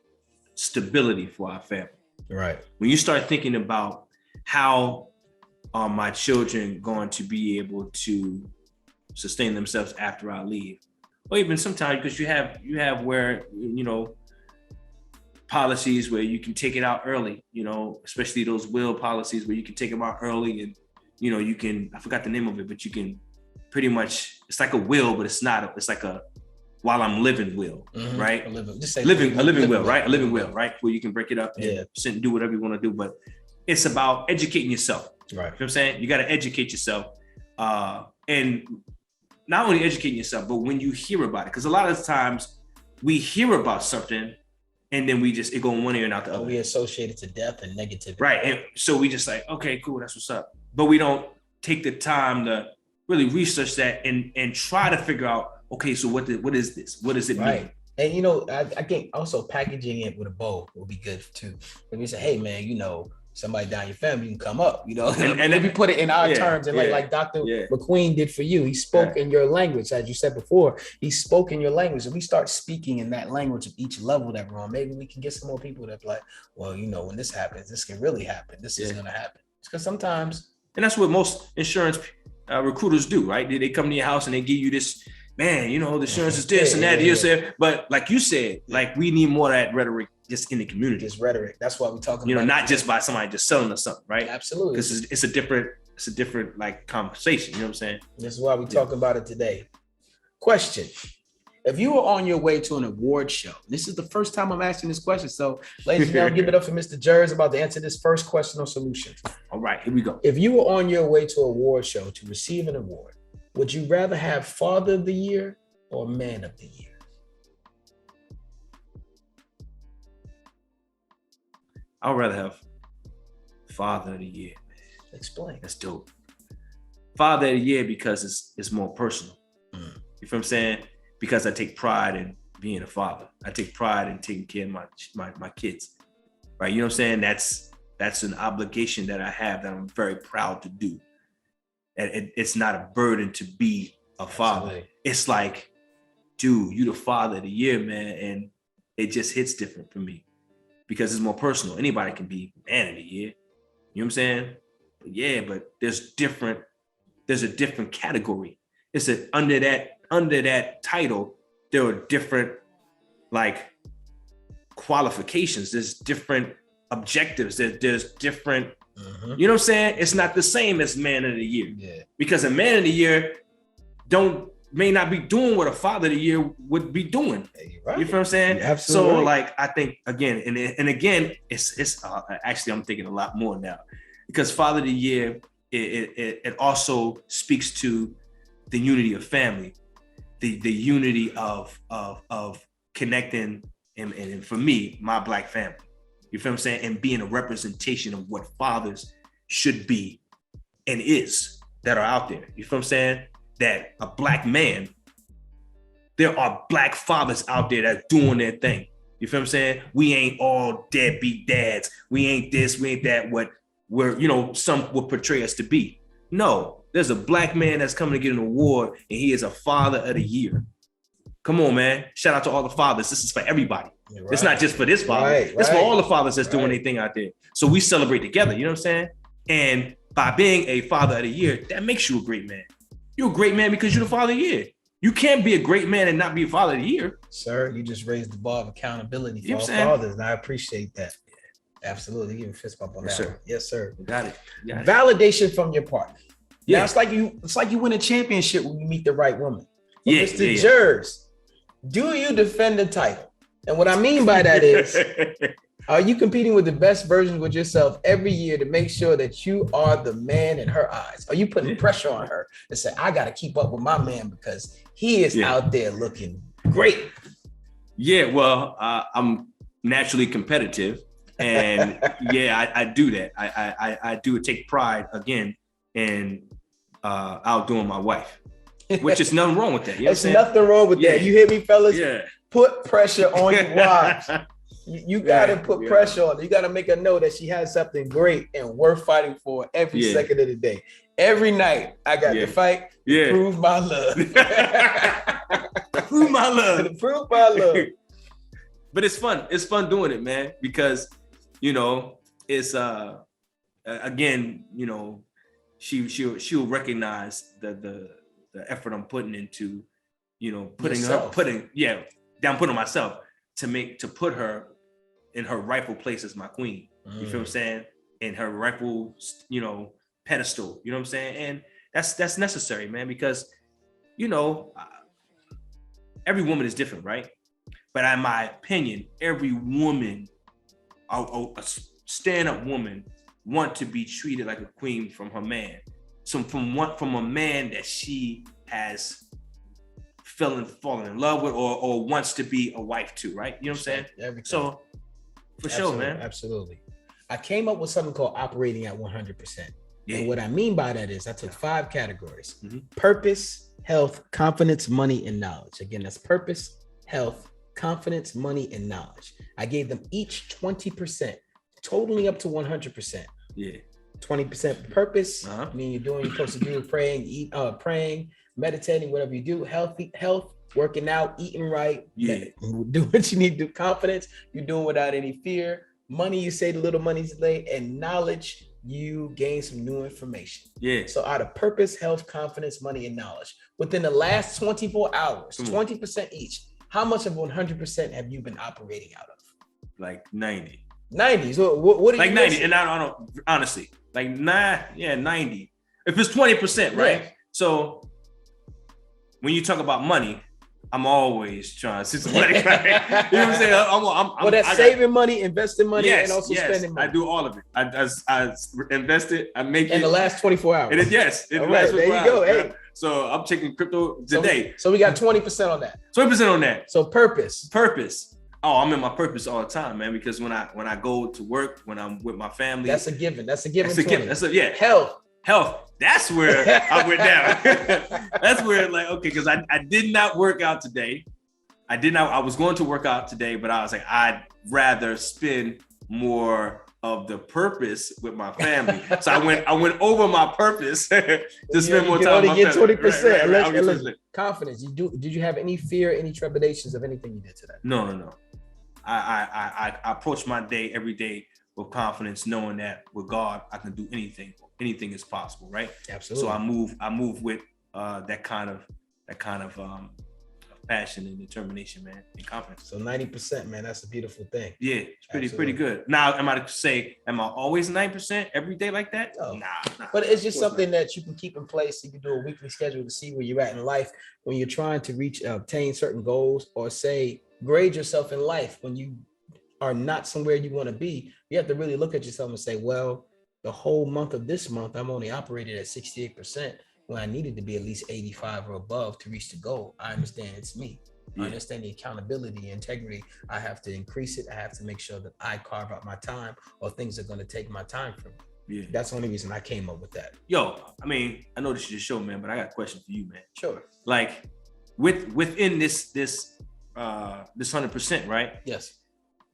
stability for our family. Right. When you start thinking about how are my children going to be able to sustain themselves after I leave, or even sometimes because you have where, you know, policies where you can take it out early, you know, especially those will policies where you can take them out early and, you know, you can, I forgot the name of it, but you can pretty much, it's like a will, but it's not, it's like a while I'm living will, right? A living will, right? A living will, right? Where you can break it up and do whatever you want to do, but it's about educating yourself. Right. You know what I'm saying? You got to educate yourself. And not only educating yourself, but when you hear about it, because a lot of times we hear about something and then it go in one ear and out the other. We associate it to death and negativity. Right. And so we just like, okay, cool, that's what's up. But we don't take the time to really research that and try to figure out, okay, so what is this? What does it mean? And, you know, I think also packaging it with a bow will be good too. When you say, hey, man, you know, somebody down your family, you can come up, you know, and if you put it in our terms and like Dr. McQueen did for you, he spoke in your language, as you said before, he spoke in your language. And we start speaking in that language of each level that we're on, maybe we can get some more people that like, well, you know, when this happens, this can really happen. This is going to happen. Because sometimes. And that's what most insurance recruiters do, right? They come to your house and they give you this, man, you know, the insurance is this and that. You said, but like you said, like we need more of that rhetoric just in the community. Just rhetoric. That's why we're talking. You know, not just by somebody just selling us something, right? Absolutely. Because it's a different like conversation. You know what I'm saying? This is why we're talking about it today. Question: if you were on your way to an award show, this is the first time I'm asking this question. So, ladies and gentlemen, give it up for Mr. Jerz about to answer this first question on SOULutions. All right, here we go. If you were on your way to an award show to receive an award, would you rather have Father of the Year or Man of the Year? I would rather have Father of the Year, man. Explain. That's dope. Father of the Year because it's more personal. You feel what I'm saying? Because I take pride in being a father. I take pride in taking care of my kids. Right? You know what I'm saying? That's an obligation that I have that I'm very proud to do. And it's not a burden to be a father. Absolutely. It's like, dude, you the Father of the Year, man. And it just hits different for me. Because it's more personal. Anybody can be Man of the Year. You know what I'm saying? But there's a different category. It's under that title, there are different like qualifications. There's different objectives. There's different, you know what I'm saying? It's not the same as Man of the Year. Yeah. Because a Man of the Year may not be doing what a Father of the Year would be doing. Right. You feel what I'm saying? You're absolutely right. Like, I think again, and again, it's actually, I'm thinking a lot more now because Father of the Year, it also speaks to the unity of family, the unity of connecting and for me, my Black family. You feel what I'm saying? And being a representation of what fathers should be and is that are out there. You feel what I'm saying? That a Black man, there are Black fathers out there that's doing their thing. You feel what I'm saying? We ain't all deadbeat dads. We ain't this, we ain't that, what we're, you know, some would portray us to be. No, there's a Black man that's coming to get an award and he is a Father of the Year. Come on, man. Shout out to all the fathers. This is for everybody. Right. It's not just for this father. It's for all the fathers that's doing anything out there. So we celebrate together, you know what I'm saying? And by being a Father of the Year, that makes you a great man. You're a great man because you're the Father of the Year. You can't be a great man and not be a Father of the Year. Sir, you just raised the bar of accountability for all fathers, and I appreciate that. Absolutely. Give me a fist bump on that. Sir. Yes, sir. Got it. Validation from your partner. Yeah, now it's like you win a championship when you meet the right woman. for Mr. Jerz. Do you defend the title? And what I mean by that is, are you competing with the best versions with yourself every year to make sure that you are the man in her eyes? Are you putting pressure on her to say, I got to keep up with my man because he is out there looking great? Yeah, well, I'm naturally competitive. And I do that. I do take pride again in outdoing my wife, which is nothing wrong with that. You know There's nothing wrong with that. You hear me, fellas? Yeah. Put pressure on your wives. You got to put pressure on her. You got to make her know that she has something great and worth fighting for every second of the day. Every night, I got to fight to prove my love. Prove my love. Prove my love. But it's fun. It's fun doing it, man, because, you know, it's, again, you know, she'll recognize the effort I'm putting into, you know, putting on myself to put her in her rightful place as my queen. You feel what I'm saying? In her rightful, you know, pedestal. You know what I'm saying? And that's necessary, man, because, you know, every woman is different, right? But in my opinion, every woman, a stand-up woman, want to be treated like a queen from her man. So from a man that she has fallen in love with or wants to be a wife to, right? You know what I'm saying? Everything. So for sure, man. Absolutely. I came up with something called operating at 100%. Yeah. And what I mean by that is I took 5 categories: purpose, health, confidence, money, and knowledge. Again, that's purpose, health, confidence, money, and knowledge. I gave them each 20%, totaling up to 100%. Yeah. 20% purpose, I mean, you're doing what you're supposed to do, praying, meditating, whatever you do, health, working out, eating right, do what you need to do. Confidence, you're doing without any fear. Money, you say the little money's late, and knowledge, you gain some new information. Yeah. So out of purpose, health, confidence, money, and knowledge, within the last 24 hours, 20% each, how much of 100% have you been operating out of? Like 90. 90. So what are like you 90? missing? And I don't honestly, like 90. If it's 20%, right? Yeah. So when you talk about money, I'm always trying to see some money. Right? You know what I'm saying? That's saving money, investing money, and also spending money. I do all of it. I invest it. I make it. In the last 24 hours. It is, all right, there you go. Hey. So I'm taking crypto today. So we got 20% on that. 20% on that. So purpose. Oh, I'm in my purpose all the time, man. Because when I go to work, when I'm with my family, that's a given. That's a given. Health. That's where I went down. That's where, like, okay, because I did not work out today. I was going to work out today, but I was like, I'd rather spend more of the purpose with my family. So I went over my purpose to spend more time with my family. 20%. Right. Confidence. Did you have any fear, any trepidations of anything you did today? No. I approach my day every day with confidence, knowing that with God I can do anything. Anything is possible, right? Absolutely. So I move with that kind of passion and determination, man, and confidence. So 90%, man, that's a beautiful thing. Yeah, it's pretty good. Now, am I always 9% every day like that? No. Nah. But it's just something that you can keep in place. You can do a weekly schedule to see where you're at in life when you're trying to obtain certain goals, or say grade yourself in life when you are not somewhere you want to be. You have to really look at yourself and say, well, the whole month of this month, I'm only operated at 68% when I needed to be at least 85 or above to reach the goal. I understand it's me. I understand the accountability, integrity. I have to increase it. I have to make sure that I carve out my time, or things are going to take my time from me. Yeah. That's the only reason I came up with that. Yo, I mean, I know this is your show, man, but I got a question for you, man. Sure. Like within this 100%, right? Yes.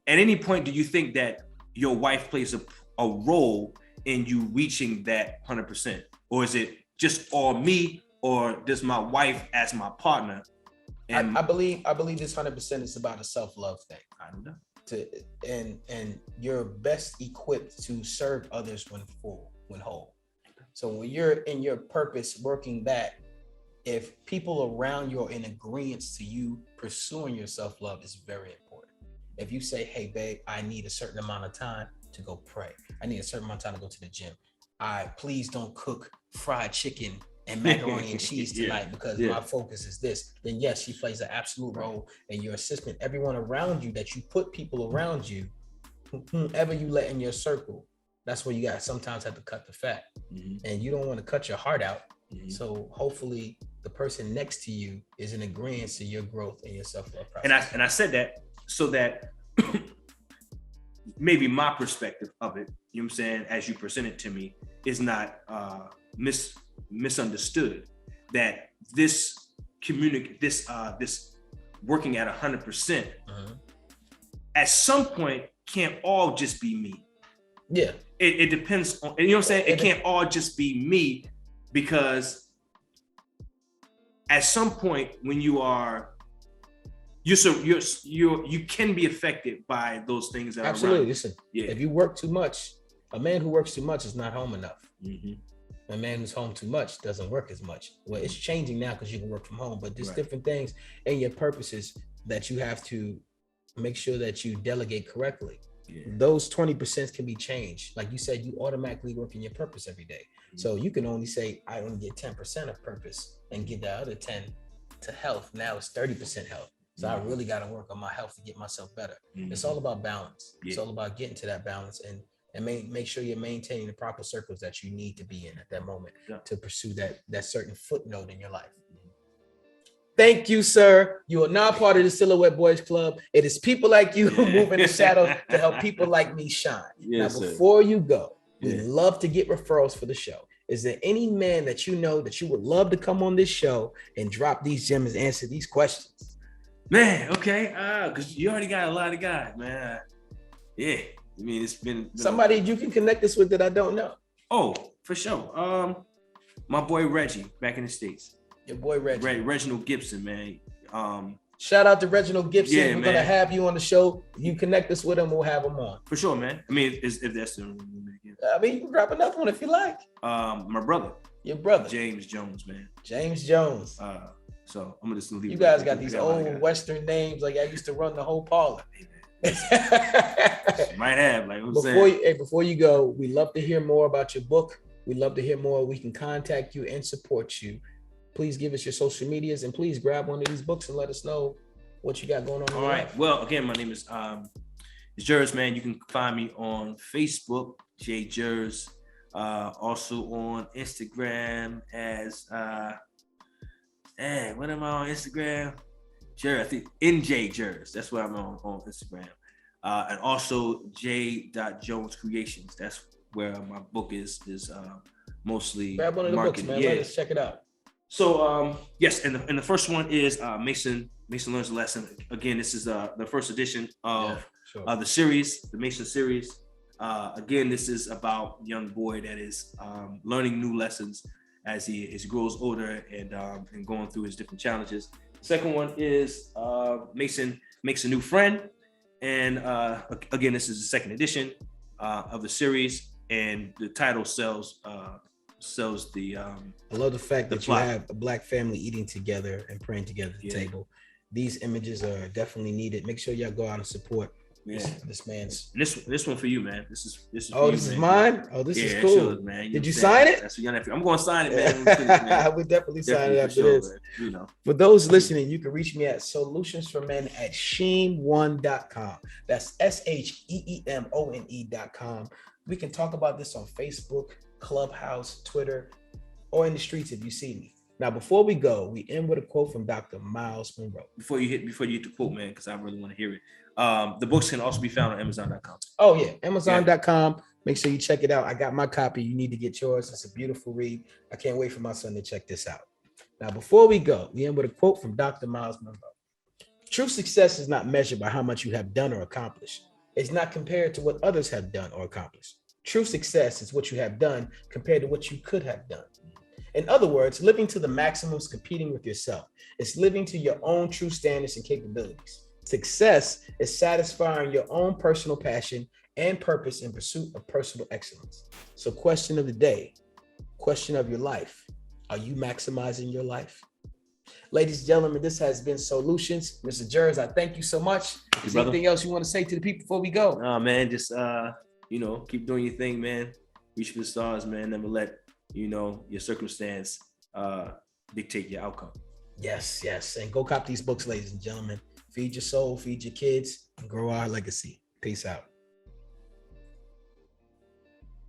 At any point, do you think that your wife plays a role in you reaching that 100%? Or is it just all me, or does my wife as my partner? And I believe this 100% is about a self-love thing. I don't know. And you're best equipped to serve others when whole. So when you're in your purpose, working that, if people around you are in agreement to you pursuing your self-love, is very important. If you say, hey babe, I need a certain amount of time to go pray. I need a certain amount of time to go to the gym. Please don't cook fried chicken and macaroni and cheese Yeah. tonight because Yeah. my focus is this, then yes, she plays an absolute role in your assessment. Everyone around you that you put people around you, whomever you let in your circle, that's where you got sometimes have to cut the fat. And you don't want to cut your heart out. So hopefully the person next to you is in agreement to your growth and your self-love process. And I said that so that maybe my perspective of it, you know what I'm saying, as you present it to me, is not misunderstood. That this working at 100% at some point can't all just be me. Yeah. It depends on, you know what I'm saying? It can't all just be me, because at some point when you can be affected by those things that absolutely. are around. Listen, if you work too much, a man who works too much is not home enough. A man who's home too much doesn't work as much. Well, it's changing now because you can work from home, but there's different things in your purposes that you have to make sure that you delegate correctly. Those 20% can be changed. Like you said, you automatically work in your purpose every day. So you can only say, I only get 10% of purpose and give the other 10 to health. Now it's 30% health. So I really got to work on my health to get myself better. It's all about balance. It's all about getting to that balance and make sure you're maintaining the proper circles that you need to be in at that moment to pursue that certain footnote in your life. Thank you, sir. You are now part of the Silhouette Boys Club. It is people like you who move in the shadow to help people like me shine. Yes, now, before you go, we'd love to get referrals for the show. Is there any man that you know that you would love to come on this show and drop these gems and answer these questions? Man, okay. Because you already got a lot of guys, man. Yeah. I mean, it's been somebody you can connect us with that I don't know. Oh, for sure. My boy Reggie back in the States. Your boy Reggie. Reginald Gibson, man. Shout out to Reginald Gibson. Yeah, we're gonna have you on the show. You connect us with him, we'll have him on. For sure, man. I mean, if that's the I mean, you can drop another one if you like. My brother. Your brother. James Jones, man. James Jones. So I'm gonna just leave. You guys got these old Western names. Like I used to run the whole parlor. Might have, like before you go, we love to hear more about your book. We love to hear more. We can contact you and support you. Please give us your social medias and please grab one of these books and let us know what you got going on. All right. Well, again, my name is Jerz, man. You can find me on Facebook, Jerz. Also on Instagram as what am I on Instagram? Jerz, I think NJ Jerz. That's what I'm on Instagram. And also J.Jones Creations. That's where my book is mostly grab one of the books, man. Let us check it out. So yes, and the first one is Mason Learns a Lesson. Again, this is the first edition of the series, the Mason series. Again, this is about a young boy that is learning new lessons as he grows older and going through his different challenges. The second one is Mason Makes a New Friend. And again, this is the second edition of the series, and the title sells the I love the fact that plot. You have a Black family eating together and praying together at the table. These images are definitely needed. Make sure y'all go out and support this man's. And this one for you, man. This is oh, this is mine. Oh, this is cool, sure, man. You Did you sign it? That's for young nephew. I'm going to sign it, man. I would definitely sign it after this. Man. You know. For those listening, you can reach me at SOULutionsForMen@sheem1.com. That's SHEEMONE.com. We can talk about this on Facebook, Clubhouse, Twitter, or in the streets if you see me. Now, before we go, we end with a quote from Dr. Miles Monroe. Before you hit the quote, man, because I really want to hear it. The books can also be found on Amazon.com. Oh yeah, Amazon.com. Make sure you check it out. I got my copy. You need to get yours. It's a beautiful read. I can't wait for my son to check this out. Now, before we go, we end with a quote from Dr. Miles Monroe. True success is not measured by how much you have done or accomplished. It's not compared to what others have done or accomplished. True success is what you have done compared to what you could have done. In other words, living to the maximum is competing with yourself. It's living to your own true standards and capabilities. Success is satisfying your own personal passion and purpose in pursuit of personal excellence. So question of the day, question of your life. Are you maximizing your life? Ladies and gentlemen, this has been SOULutions. Mr. Jerz, I thank you so much. Is there anything else you want to say to the people before we go? No, man, just, keep doing your thing, man. Reach for the stars, man. Never let, your circumstance dictate your outcome. Yes, yes. And go cop these books, ladies and gentlemen. Feed your soul, feed your kids, and grow our legacy. Peace out.